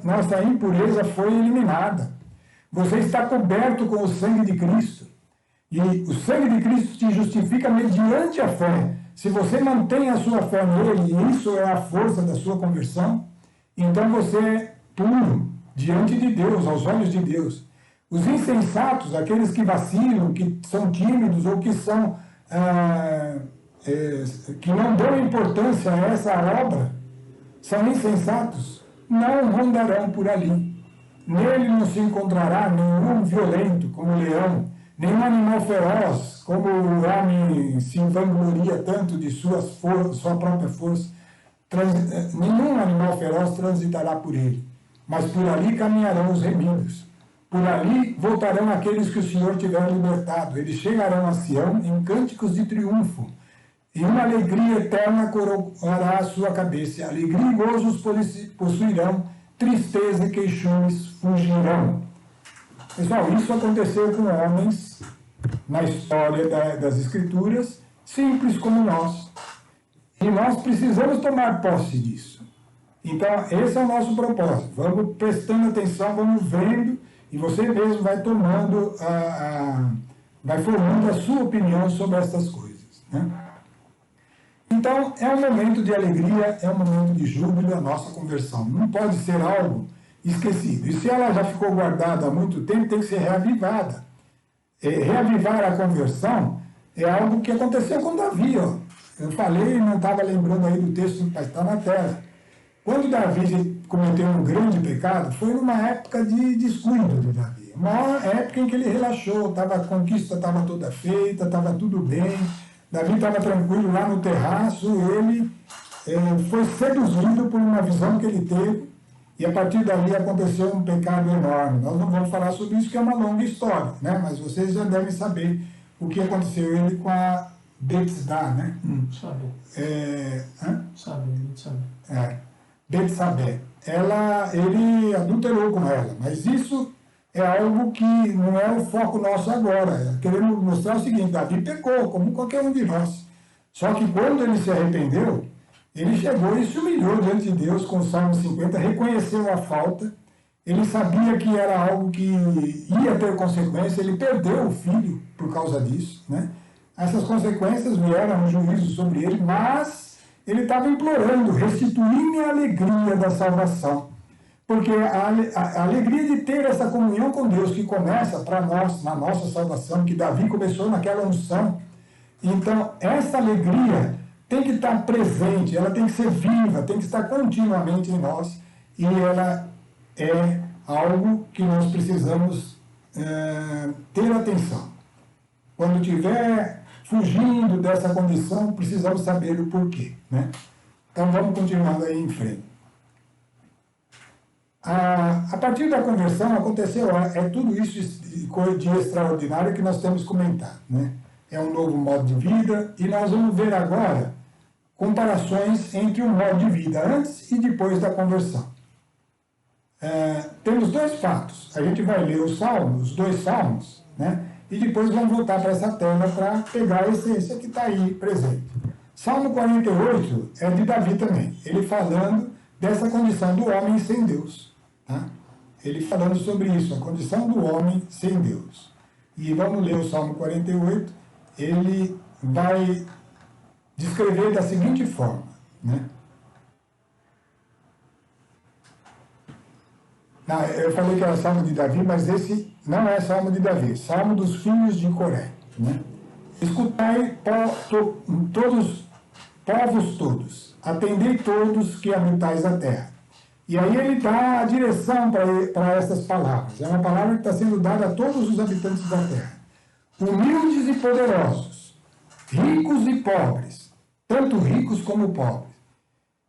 [SPEAKER 1] nossa impureza foi eliminada. Você está coberto com o sangue de Cristo. E o sangue de Cristo te justifica mediante a fé. Se você mantém a sua fé nele, e isso é a força da sua conversão, então você é puro diante de Deus, aos olhos de Deus. Os insensatos, aqueles que vacilam, que são tímidos ou que são que não dão importância a essa obra, são insensatos, não rondarão por ali. Nele não se encontrará nenhum violento como o leão, nenhum animal feroz como o homem se vangloria tanto de sua própria força. Nenhum animal feroz transitará por ele, mas por ali caminharão os remidos. Por ali voltarão aqueles que o Senhor tiver libertado. Eles chegarão a Sião em cânticos de triunfo. E uma alegria eterna coroará a sua cabeça. Alegria e gozo os possuirão. Tristeza e queixumes fugirão. Pessoal, isso aconteceu com homens na história das Escrituras, simples como nós. E nós precisamos tomar posse disso. Então, esse é o nosso propósito. Vamos prestando atenção, vamos vendo, e você mesmo vai tomando, vai formando a sua opinião sobre essas coisas, né? Então, é um momento de alegria, é um momento de júbilo a nossa conversão. Não pode ser algo esquecido. E se ela já ficou guardada há muito tempo, tem que ser reavivada. Reavivar a conversão é algo que aconteceu com Davi, ó. Eu falei e não estava lembrando aí do texto, mas está na tela. Quando Davi cometeu um grande pecado, foi numa época de descuido de Davi. Uma época em que ele relaxou, a conquista estava toda feita, estava tudo bem. Davi estava tranquilo lá no terraço, ele foi seduzido por uma visão que ele teve, e a partir dali aconteceu um pecado enorme. Nós não vamos falar sobre isso, que é uma longa história, né? Mas vocês já devem saber o que aconteceu ele com a Betsabé, né? Betsabé. Ele adulterou com ela, mas isso é algo que não é o foco nosso agora. Queremos mostrar o seguinte: Davi pecou, como qualquer um de nós. Só que quando ele se arrependeu, ele chegou e se humilhou diante de Deus com o Salmo 50, reconheceu a falta, ele sabia que era algo que ia ter consequência, ele perdeu o filho por causa disso, né? Essas consequências vieram um juízo sobre ele, mas ele estava implorando: restituir-me a alegria da salvação. Porque a alegria de ter essa comunhão com Deus que começa para nós, na nossa salvação, que Davi começou naquela unção. Então, essa alegria tem que estar presente, ela tem que ser viva, tem que estar continuamente em nós, e ela é algo que nós precisamos ter atenção. Quando tiver fugindo dessa condição, precisamos saber o porquê, né? Então vamos continuando aí em frente. A partir da conversão aconteceu, tudo isso de extraordinário que nós temos comentado, né? É um novo modo de vida e nós vamos ver agora comparações entre o modo de vida antes e depois da conversão. Temos dois fatos. A gente vai ler os dois salmos, né? E depois vamos voltar para essa tela para pegar a essência que está aí presente. Salmo 48 é de Davi também. Ele falando dessa condição do homem sem Deus. Tá? Ele falando sobre isso, a condição do homem sem Deus. E vamos ler o Salmo 48. Ele vai descrever da seguinte forma, né? Eu falei que era Salmo de Davi, mas esse não é Salmo de Davi, Salmo dos filhos de Coré, né? Escutai, povos todos, atendei todos que habitais a terra. E aí ele dá a direção para essas palavras. É uma palavra que está sendo dada a todos os habitantes da terra. Humildes e poderosos, ricos e pobres, tanto ricos como pobres.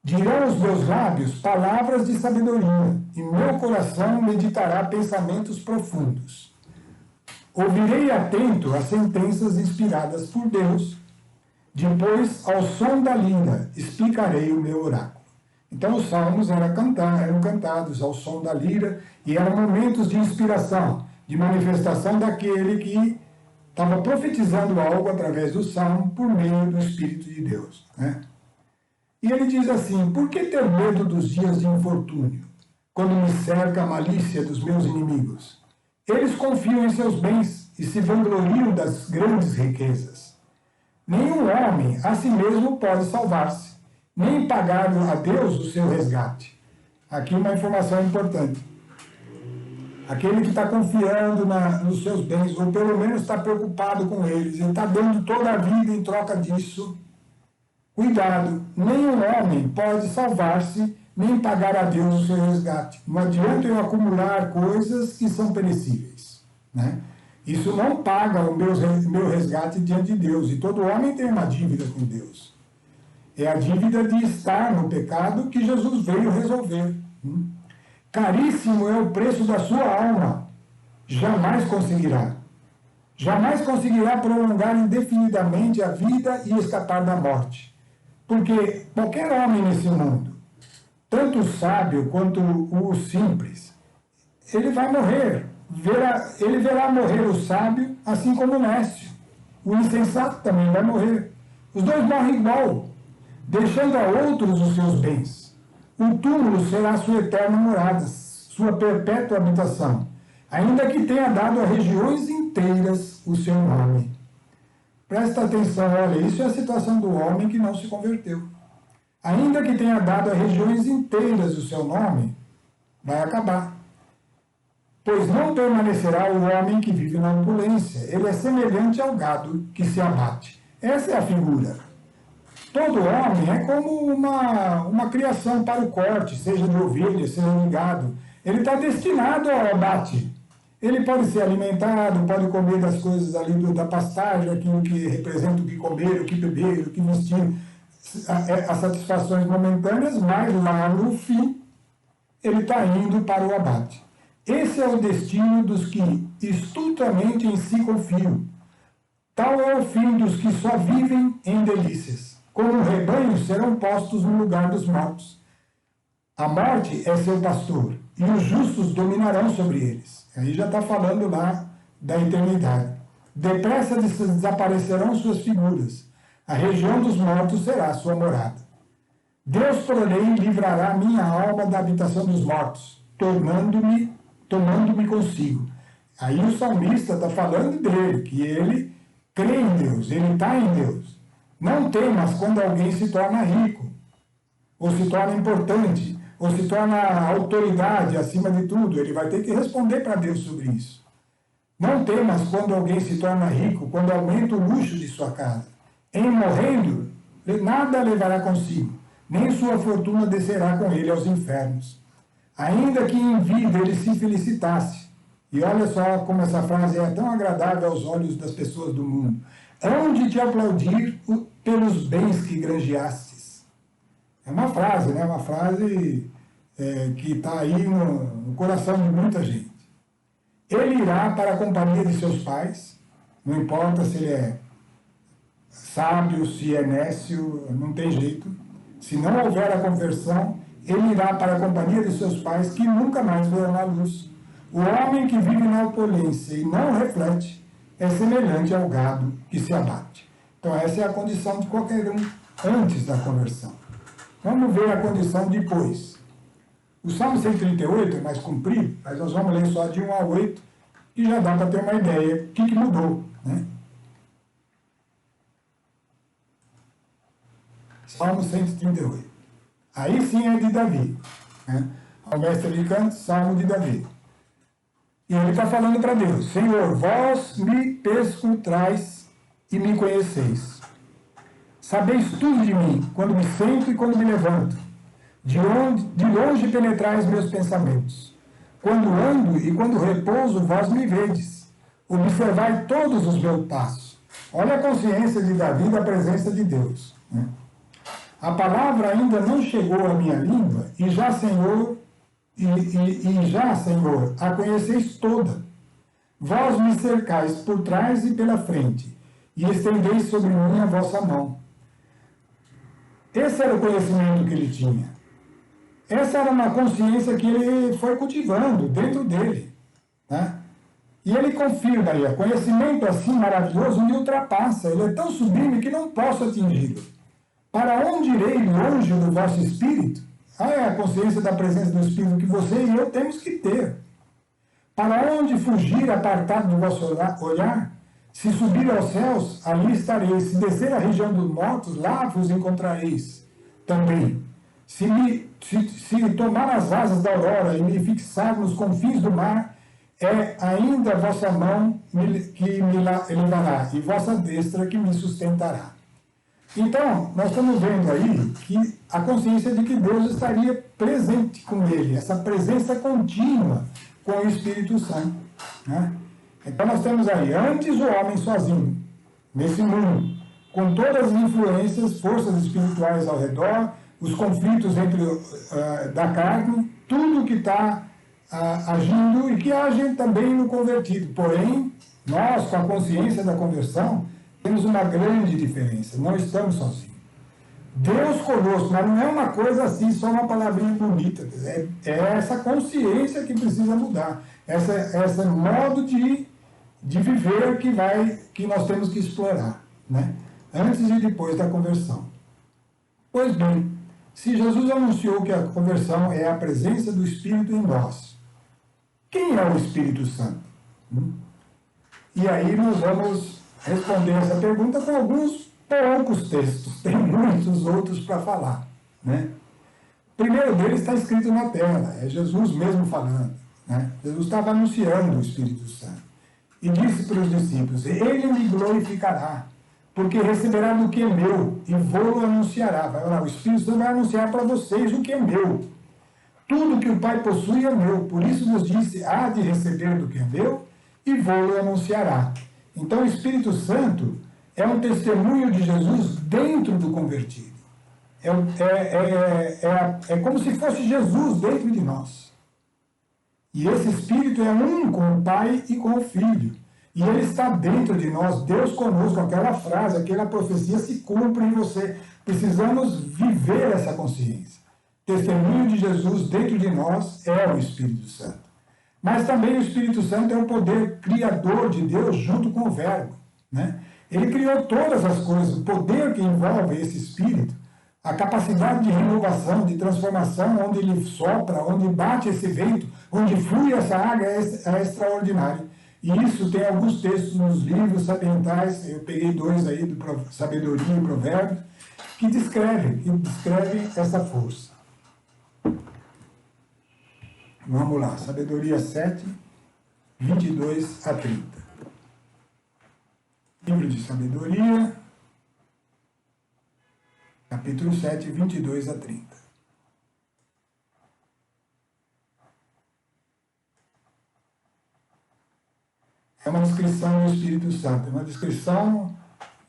[SPEAKER 1] Dirão os meus lábios palavras de sabedoria, e meu coração meditará pensamentos profundos. Ouvirei atento as sentenças inspiradas por Deus, depois, ao som da lira, explicarei o meu oráculo. Então, os salmos eram cantados ao som da lira, e eram momentos de inspiração, de manifestação daquele que estava profetizando algo através do salmo por meio do Espírito de Deus, né? E ele diz assim: por que ter medo dos dias de infortúnio, quando me cerca a malícia dos meus inimigos? Eles confiam em seus bens e se vangloriam das grandes riquezas. Nenhum homem a si mesmo pode salvar-se, nem pagar a Deus o seu resgate. Aqui uma informação importante. Aquele que está confiando nos seus bens, ou pelo menos está preocupado com eles, e está dando toda a vida em troca disso, cuidado, nenhum homem pode salvar-se, nem pagar a Deus o seu resgate. Não adianta eu acumular coisas que são perecíveis, né? Isso não paga o meu resgate diante de Deus. E todo homem tem uma dívida com Deus. É a dívida de estar no pecado que Jesus veio resolver. Caríssimo é o preço da sua alma. Jamais conseguirá. Jamais conseguirá prolongar indefinidamente a vida e escapar da morte. Porque qualquer homem nesse mundo, tanto o sábio quanto o simples, ele vai morrer. Ele verá morrer o sábio, assim como o nécio. O insensato também vai morrer. Os dois morrem igual, deixando a outros os seus bens. O túmulo será sua eterna morada, sua perpétua habitação, ainda que tenha dado a regiões inteiras o seu nome. Presta atenção, olha, isso é a situação do homem que não se converteu. Ainda que tenha dado a regiões inteiras o seu nome, vai acabar. Pois não permanecerá o homem que vive na opulência. Ele é semelhante ao gado que se abate. Essa é a figura. Todo homem é como uma criação para o corte, seja de ovelha, seja de gado. Ele está destinado ao abate. Ele pode ser alimentado, pode comer das coisas ali da pastagem, aquilo que representa o que comer, o que beber, o que vestir, as satisfações momentâneas, mas lá no fim ele está indo para o abate. Esse é o destino dos que estultamente em si confiam. Tal é o fim dos que só vivem em delícias. Como um rebanho serão postos no lugar dos mortos. A morte é seu pastor, e os justos dominarão sobre eles. Aí já está falando lá da eternidade. Depressa desaparecerão suas figuras. A região dos mortos será a sua morada. Deus, porém, livrará minha alma da habitação dos mortos, tomando-me consigo. Aí o salmista está falando dele, que ele crê em Deus, ele está em Deus. Não temas quando alguém se torna rico, ou se torna importante, ou se torna autoridade acima de tudo. Ele vai ter que responder para Deus sobre isso. Não temas quando alguém se torna rico, quando aumenta o luxo de sua casa. Em morrendo, nada levará consigo, nem sua fortuna descerá com ele aos infernos. Ainda que em vida ele se felicitasse. E olha só como essa frase é tão agradável aos olhos das pessoas do mundo. hão de te aplaudir pelos bens que granjeastes. É uma frase, né? Uma frase que está aí no coração de muita gente. Ele irá para a companhia de seus pais, não importa se ele é sábio, se é nécio, não tem jeito. Se não houver a conversão, ele irá para a companhia de seus pais, que nunca mais verão a luz. O homem que vive na opulência e não reflete é semelhante ao gado que se abate. Então essa é a condição de qualquer um antes da conversão. Vamos ver a condição depois. O Salmo 138 é mais comprido, mas nós vamos ler só de 1 a 8, e já dá para ter uma ideia do que mudou, né? Salmo 138. Aí sim é de Davi, né? Ao mestre de canto, Salmo de Davi. E ele está falando para Deus: Senhor, vós me perscrutais e me conheceis. Sabeis tudo de mim, quando me sento e quando me levanto. De longe penetrais meus pensamentos. Quando ando e quando repouso, vós me vedes. Observai todos os meus passos. Olha a consciência de Davi da presença de Deus, né? A palavra ainda não chegou à minha língua, e já, Senhor, Senhor, a conheceis toda. Vós me cercais por trás e pela frente, e estendeis sobre mim a vossa mão. Esse era o conhecimento que ele tinha. Essa era uma consciência que ele foi cultivando dentro dele, né? E ele confirma aí, o conhecimento assim maravilhoso me ultrapassa, ele é tão sublime que não posso atingi-lo. Para onde irei longe do vosso Espírito? É a consciência da presença do Espírito que você e eu temos que ter. Para onde fugir apartado do vosso olhar? Se subir aos céus, ali estareis. Se descer à região dos mortos, lá vos encontrareis também. Se tomar as asas da aurora e me fixar nos confins do mar, é ainda a vossa mão que me levará, e vossa destra que me sustentará. Então, nós estamos vendo aí que a consciência de que Deus estaria presente com ele, essa presença contínua com o Espírito Santo, né? Então nós temos aí, antes o homem sozinho, nesse mundo, com todas as influências, forças espirituais ao redor, os conflitos da carne, tudo que está agindo e que age também no convertido. Porém, nós, com a consciência da conversão, temos uma grande diferença, não estamos sozinhos. Deus conosco, mas não é uma coisa assim, só uma palavrinha bonita. É essa consciência que precisa mudar, esse modo de viver que nós temos que explorar, né? Antes e depois da conversão. Pois bem, se Jesus anunciou que a conversão é a presença do Espírito em nós, quem é o Espírito Santo? E aí nós vamos responder essa pergunta com alguns poucos textos, tem muitos outros para falar, né? O primeiro deles está escrito na tela, é Jesus mesmo falando, né? Jesus estava anunciando o Espírito Santo e disse para os discípulos: ele me glorificará, porque receberá do que é meu e vou-lo anunciará. Vai lá, o Espírito Santo vai anunciar para vocês o que é meu. Tudo que o Pai possui é meu, por isso nos disse: há de receber do que é meu e vou-lo anunciará. Então o Espírito Santo é um testemunho de Jesus dentro do convertido. É como se fosse Jesus dentro de nós. E esse Espírito é um com o Pai e com o Filho. E ele está dentro de nós, Deus conosco. Aquela frase, aquela profecia se cumpre em você. Precisamos viver essa consciência. Testemunho de Jesus dentro de nós é o Espírito Santo. Mas também o Espírito Santo é o poder criador de Deus junto com o Verbo, né? Ele criou todas as coisas, o poder que envolve esse Espírito, a capacidade de renovação, de transformação, onde ele sopra, onde bate esse vento, onde flui essa água, é extraordinário. E isso tem alguns textos nos livros sapientais, eu peguei dois aí, do Sabedoria e Provérbios, que descrevem essa força. Vamos lá, Sabedoria 7, 22 a 30. Livro de Sabedoria, capítulo 7, 22 a 30. É uma descrição do Espírito Santo, é uma descrição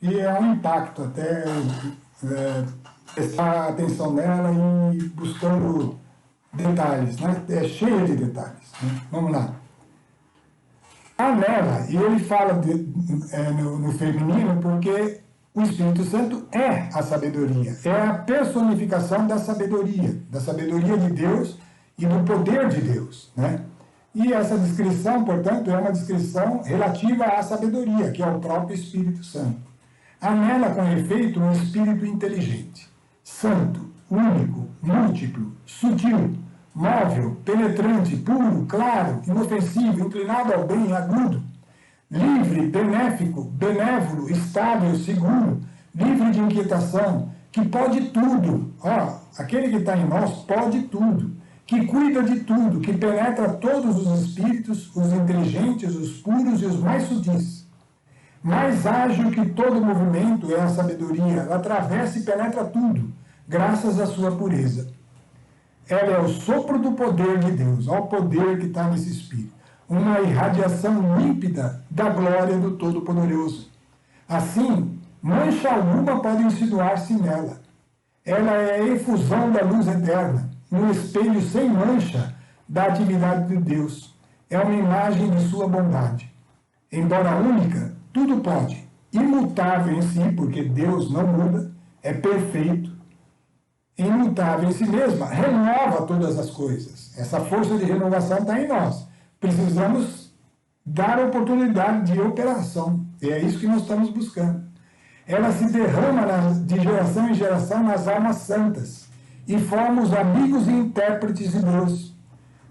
[SPEAKER 1] e é um impacto até prestar atenção nela e buscando detalhes, né? É cheia de detalhes. Né? Vamos lá. Há nela, e ele fala no feminino porque o Espírito Santo é a sabedoria, é a personificação da sabedoria de Deus e do poder de Deus, né? E essa descrição, portanto, é uma descrição relativa à sabedoria, que é o próprio Espírito Santo. Há nela, com efeito, um espírito inteligente, santo, único, múltiplo, sutil, móvel, penetrante, puro, claro, inofensivo, inclinado ao bem, agudo, livre, benéfico, benévolo, estável, seguro, livre de inquietação, que pode tudo. Aquele que está em nós pode tudo, que cuida de tudo, que penetra todos os espíritos, os inteligentes, os puros e os mais sutis. Mais ágil que todo movimento é a sabedoria, ela atravessa e penetra tudo, graças à sua pureza. Ela é o sopro do poder de Deus, olha o poder que está nesse espírito. Uma irradiação límpida da glória do Todo-Poderoso. Assim, mancha alguma pode insinuar-se nela. Ela é a efusão da luz eterna, um espelho sem mancha da atividade de Deus. É uma imagem de sua bondade. Embora única, tudo pode. Imutável em si, porque Deus não muda, é perfeito. Imutável em si mesma, renova todas as coisas. Essa força de renovação está em nós. Precisamos dar oportunidade de operação. E é isso que nós estamos buscando. Ela se derrama de geração em geração nas almas santas e forma os amigos e intérpretes de Deus.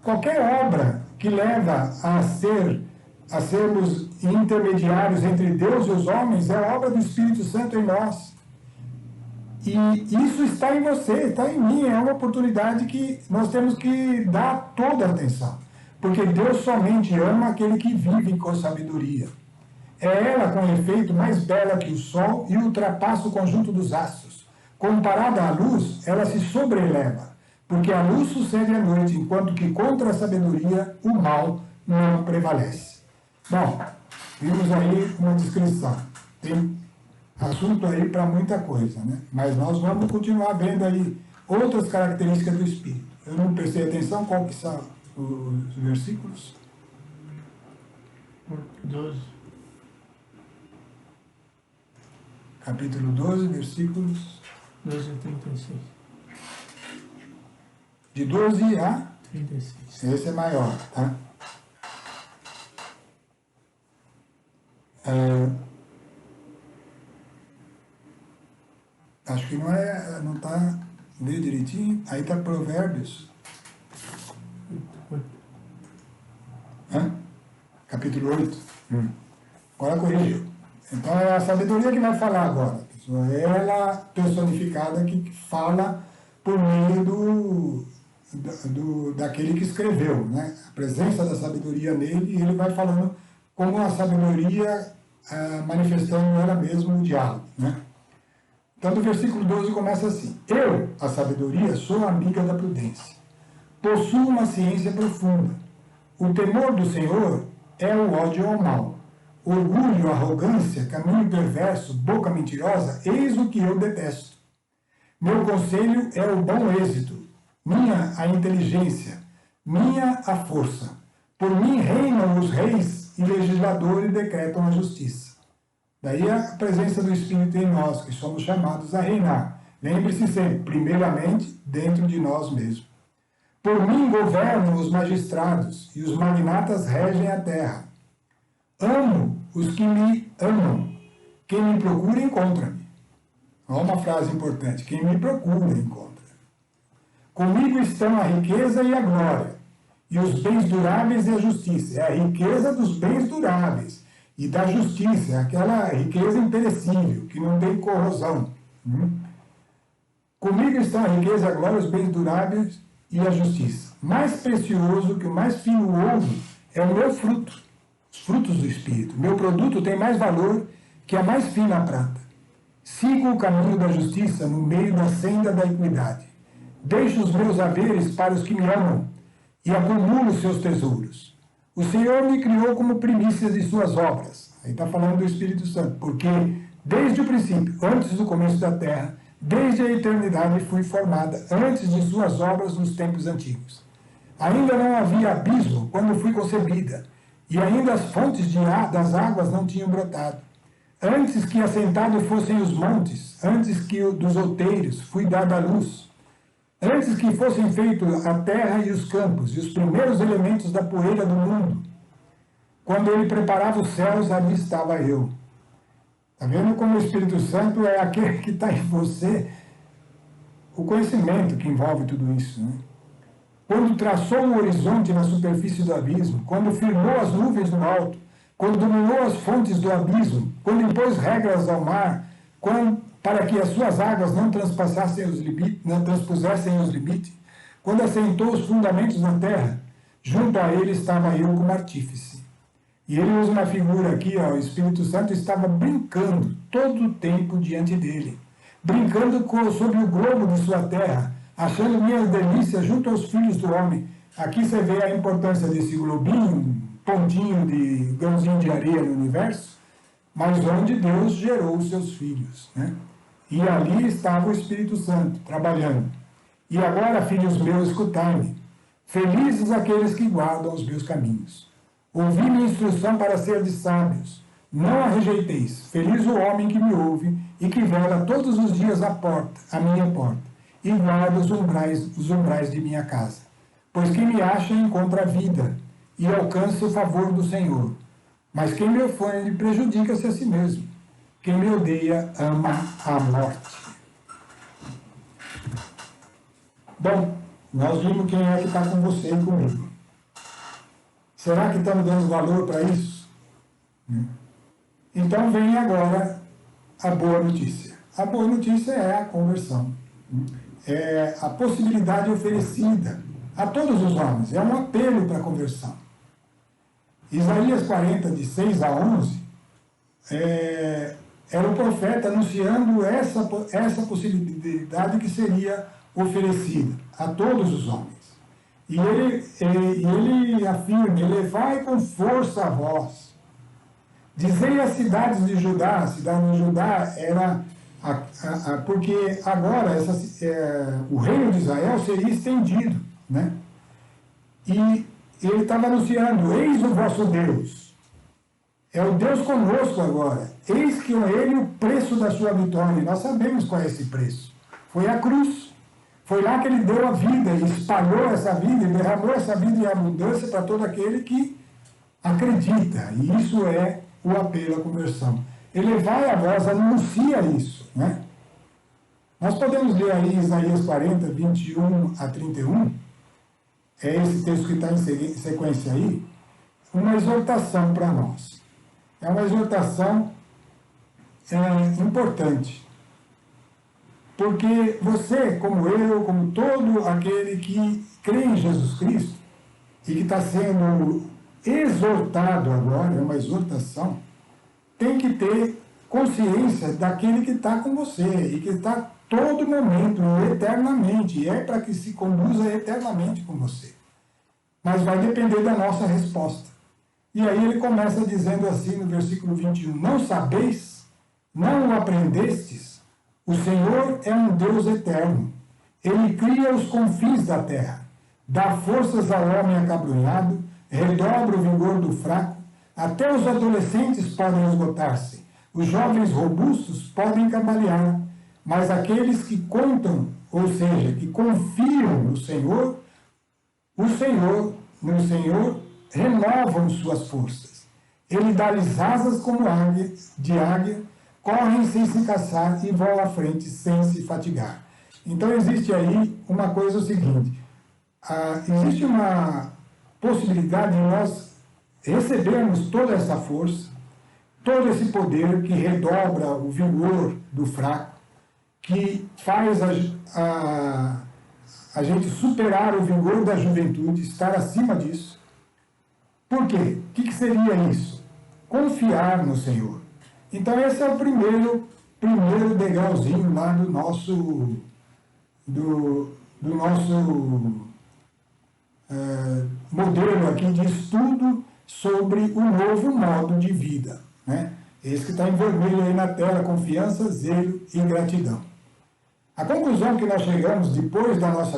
[SPEAKER 1] Qualquer obra que leva a sermos intermediários entre Deus e os homens é a obra do Espírito Santo em nós. E isso está em você, está em mim. É uma oportunidade que nós temos que dar toda a atenção. Porque Deus somente ama aquele que vive com sabedoria. É ela, com efeito, mais bela que o sol e ultrapassa o conjunto dos astros. Comparada à luz, ela se sobreleva, porque a luz sucede à noite, enquanto que contra a sabedoria o mal não prevalece. Bom, vimos aí uma descrição. Tem assunto aí para muita coisa, né? Mas nós vamos continuar vendo aí outras características do Espírito. Eu não prestei atenção qual que são os versículos.
[SPEAKER 2] 12.
[SPEAKER 1] Capítulo 12, versículos
[SPEAKER 2] 12 a 36.
[SPEAKER 1] de 12 a
[SPEAKER 2] 36.
[SPEAKER 1] Esse é maior, tá? Acho que não está, vê direitinho. Aí está Provérbios. Capítulo 8. Agora corrigiu. Então é a sabedoria que vai falar agora. Pessoal. É ela personificada que fala por meio daquele que escreveu, né? A presença da sabedoria nele, e ele vai falando como a sabedoria manifestando ela mesmo no diálogo, né? Então, do versículo 12 começa assim: Eu, a sabedoria, sou amiga da prudência. Possuo uma ciência profunda. O temor do Senhor é o ódio ao mal. Orgulho, arrogância, caminho perverso, boca mentirosa, eis o que eu detesto. Meu conselho é o bom êxito, minha a inteligência, minha a força. Por mim reinam os reis e legisladores decretam a justiça. Daí a presença do Espírito em nós, que somos chamados a reinar. Lembre-se sempre, primeiramente, dentro de nós mesmos. Por mim governam os magistrados e os magnatas regem a terra. Amo os que me amam. Quem me procura, encontra-me. Olha uma frase importante. Quem me procura, encontra. Comigo estão a riqueza e a glória, e os bens duráveis e a justiça. É a riqueza dos bens duráveis e da justiça. É aquela riqueza imperecível, que não tem corrosão. Comigo estão a riqueza, a glória, os bens duráveis e a justiça. Mais precioso que o mais fino ouro é o meu fruto, os frutos do Espírito. Meu produto tem mais valor que a mais fina prata. Sigo o caminho da justiça no meio da senda da equidade. Deixo os meus haveres para os que me amam e acumulo seus tesouros. O Senhor me criou como primícias de suas obras. Aí está falando do Espírito Santo, porque Desde o princípio, antes do começo da terra, desde a eternidade fui formada, antes de suas obras nos tempos antigos. Ainda não havia abismo quando fui concebida, e ainda as fontes das águas não tinham brotado. Antes que assentados fossem os montes, antes que dos outeiros fui dada a luz. Antes que fossem feitos a terra e os campos, e os primeiros elementos da poeira do mundo. Quando ele preparava os céus, ali estava eu. Está vendo como o Espírito Santo é aquele que está em você? O conhecimento que envolve tudo isso, né? Quando traçou o horizonte na superfície do abismo, quando firmou as nuvens no alto, quando dominou as fontes do abismo, quando impôs regras ao mar, para que as suas águas não transpusessem os limites, quando assentou os fundamentos da terra, junto a ele estava eu como artífice. E ele usa uma figura aqui, ó, o Espírito Santo estava brincando todo o tempo diante dele, brincando sobre o globo de sua terra, achando minhas delícias junto aos filhos do homem. Aqui você vê a importância desse globinho, pontinho de grãozinho de areia no universo, mas onde Deus gerou os seus filhos, né? E ali estava o Espírito Santo trabalhando. E agora, filhos meus, escutai-me. Felizes aqueles que guardam os meus caminhos. Ouvi minha instrução para ser de sábios. Não a rejeiteis. Feliz o homem que me ouve e que vela todos os dias a minha porta, e guarda os umbrais de minha casa. Pois quem me acha encontra a vida e alcança o favor do Senhor. Mas quem me ofende prejudica-se a si mesmo. Quem me odeia ama a morte. Bom, nós vimos quem é que está com você e comigo. Será que estamos dando valor para isso? Então vem agora a boa notícia. A boa notícia é a conversão. É a possibilidade oferecida a todos os homens. É um apelo para a conversão. Isaías 40, de 6 a 11, era o profeta anunciando essa possibilidade que seria oferecida a todos os homens. E ele afirma, elevai com força a voz. Dizei às cidades de Judá, a cidade de Judá era... porque agora o reino de Israel seria estendido, né? E ele estava anunciando, eis o vosso Deus. É o Deus conosco agora. Eis que com ele o preço da sua vitória. E nós sabemos qual é esse preço. Foi a cruz. Foi lá que ele deu a vida, e espalhou essa vida, e derramou essa vida em abundância para todo aquele que acredita. E isso é o apelo à conversão. Elevai a voz, anuncia isso, né? Nós podemos ler aí Isaías 40, 21 a 31, é esse texto que está em sequência aí, uma exortação para nós. É uma exortação importante, porque você, como eu, como todo aquele que crê em Jesus Cristo, e que está sendo exortado agora, é uma exortação, tem que ter consciência daquele que está com você e que está todo momento, eternamente, e é para que se conduza eternamente com você. Mas vai depender da nossa resposta. E aí ele começa dizendo assim no versículo 21, não sabeis, não o aprendestes, o Senhor é um Deus eterno, ele cria os confins da terra, dá forças ao homem acabrunhado, redobra o vigor do fraco, até os adolescentes podem esgotar-se, os jovens robustos podem cambalear, mas aqueles que contam, ou seja, que confiam no Senhor renovam suas forças. Ele dá-lhes asas como de águia, correm sem se cansar e voam à frente sem se fatigar. Então existe aí uma coisa, o seguinte, existe uma possibilidade de nós recebermos toda essa força, todo esse poder que redobra o vigor do fraco, que faz a gente superar o vigor da juventude, estar acima disso. Por quê? O que seria isso? Confiar no Senhor. Então esse é o primeiro degrauzinho lá do nosso modelo aqui de estudo sobre o novo modo de vida, né? Esse que está em vermelho aí na tela, confiança, zelo e gratidão. A conclusão que nós chegamos depois da nossa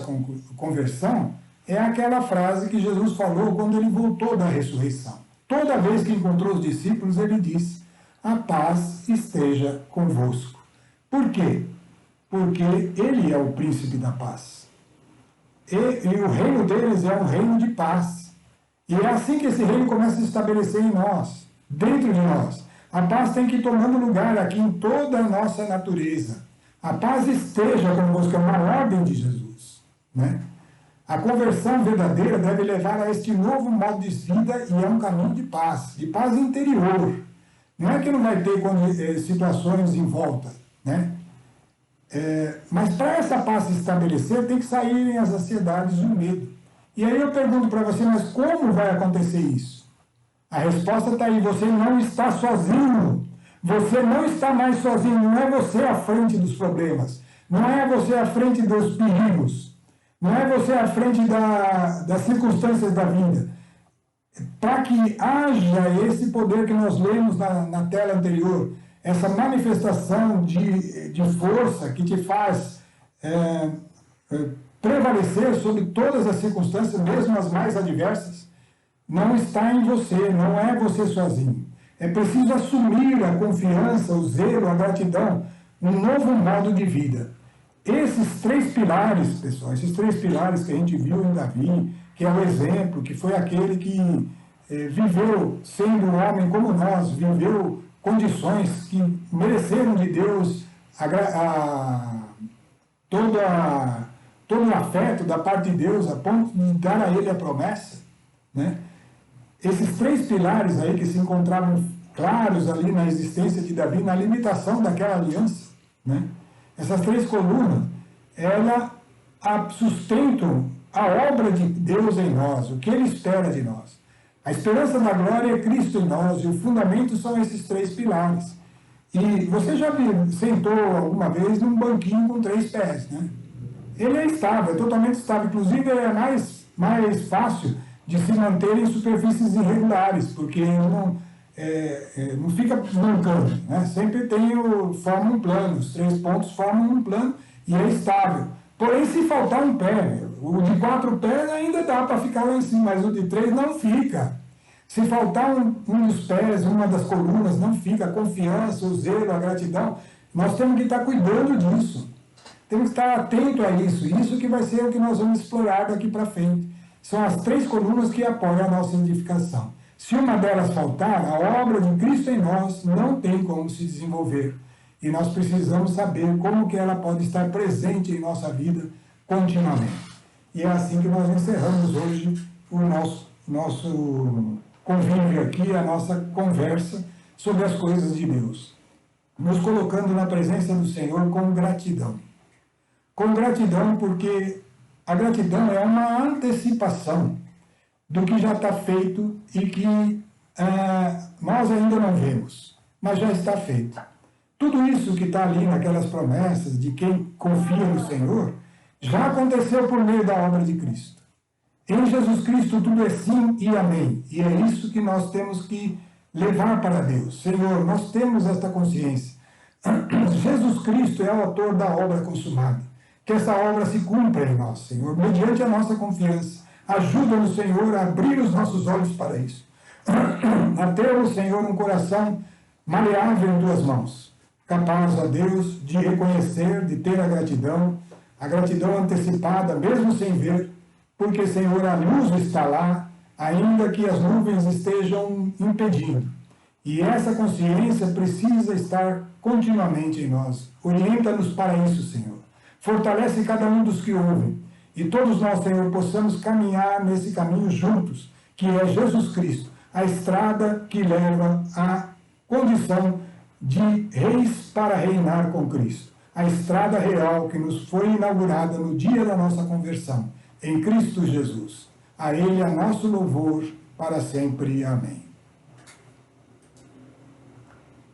[SPEAKER 1] conversão é aquela frase que Jesus falou quando ele voltou da ressurreição. Toda vez que encontrou os discípulos, ele disse: a paz esteja convosco. Por quê? Porque ele é o príncipe da paz. E o reino deles é um reino de paz. E é assim que esse reino começa a se estabelecer em nós, dentro de nós. A paz tem que ir tomando lugar aqui em toda a nossa natureza. A paz esteja convosco, é uma ordem de Jesus, né? A conversão verdadeira deve levar a este novo modo de vida e é um caminho de paz interior. Não é que não vai ter situações em volta, né? Mas para essa paz se estabelecer, tem que saírem as ansiedades e o medo. E aí eu pergunto para você, mas como vai acontecer isso? A resposta está aí, você não está sozinho. Você não está mais sozinho, não é você à frente dos problemas, não é você à frente dos perigos, não é você à frente das circunstâncias da vida. Para que haja esse poder que nós lemos na tela anterior, essa manifestação de força que te faz prevalecer sobre todas as circunstâncias, mesmo as mais adversas, não está em você, não é você sozinho. É preciso assumir a confiança, o zelo, a gratidão, um novo modo de vida. Esses três pilares, pessoal, esses três pilares que a gente viu em Davi, que é o exemplo, que foi aquele que viveu sendo um homem como nós, viveu condições que mereceram de Deus todo o afeto da parte de Deus, a ponto de dar a ele a promessa, né? Esses três pilares aí que se encontravam claros ali na existência de Davi, na limitação daquela aliança, né? Essas três colunas, elas sustentam a obra de Deus em nós, o que Ele espera de nós. A esperança da glória é Cristo em nós, e o fundamento são esses três pilares. E você já sentou alguma vez num banquinho com 3 pés, né? Ele é estável, é totalmente estável, inclusive é mais fácil de se manter em superfícies irregulares, porque não fica mancando, né? Sempre forma um plano, os 3 pontos formam um plano e é estável. Porém, se faltar um pé, o de 4 pés ainda dá para ficar lá em cima, mas o de 3 não fica. Se faltar um dos pés, uma das colunas, não fica. A confiança, o zelo, a gratidão, nós temos que estar cuidando disso. Temos que estar atento a isso. Isso que vai ser o que nós vamos explorar daqui para frente. São as 3 colunas que apoiam a nossa edificação. Se uma delas faltar, a obra de Cristo em nós não tem como se desenvolver. E nós precisamos saber como que ela pode estar presente em nossa vida continuamente. E é assim que nós encerramos hoje o nosso convívio aqui, a nossa conversa sobre as coisas de Deus. Nos colocando na presença do Senhor com gratidão. Com gratidão porque a gratidão é uma antecipação do que já está feito e que nós ainda não vemos, mas já está feito. Tudo isso que está ali naquelas promessas de quem confia no Senhor, já aconteceu por meio da obra de Cristo. Em Jesus Cristo tudo é sim e amém. E é isso que nós temos que levar para Deus. Senhor, nós temos esta consciência. Jesus Cristo é o autor da obra consumada. Que essa obra se cumpra em nós, Senhor, mediante a nossa confiança. Ajuda-nos, Senhor, a abrir os nossos olhos para isso. A ter, Senhor, um coração maleável em tuas mãos. Capaz, ó Deus, de reconhecer, de ter a gratidão antecipada, mesmo sem ver, porque, Senhor, a luz está lá, ainda que as nuvens estejam impedindo. E essa consciência precisa estar continuamente em nós. Orienta-nos para isso, Senhor. Fortalece cada um dos que ouvem. E todos nós, Senhor, possamos caminhar nesse caminho juntos, que é Jesus Cristo, a estrada que leva à condição de reis para reinar com Cristo. A estrada real que nos foi inaugurada no dia da nossa conversão, em Cristo Jesus. A Ele, a nosso louvor, para sempre. Amém.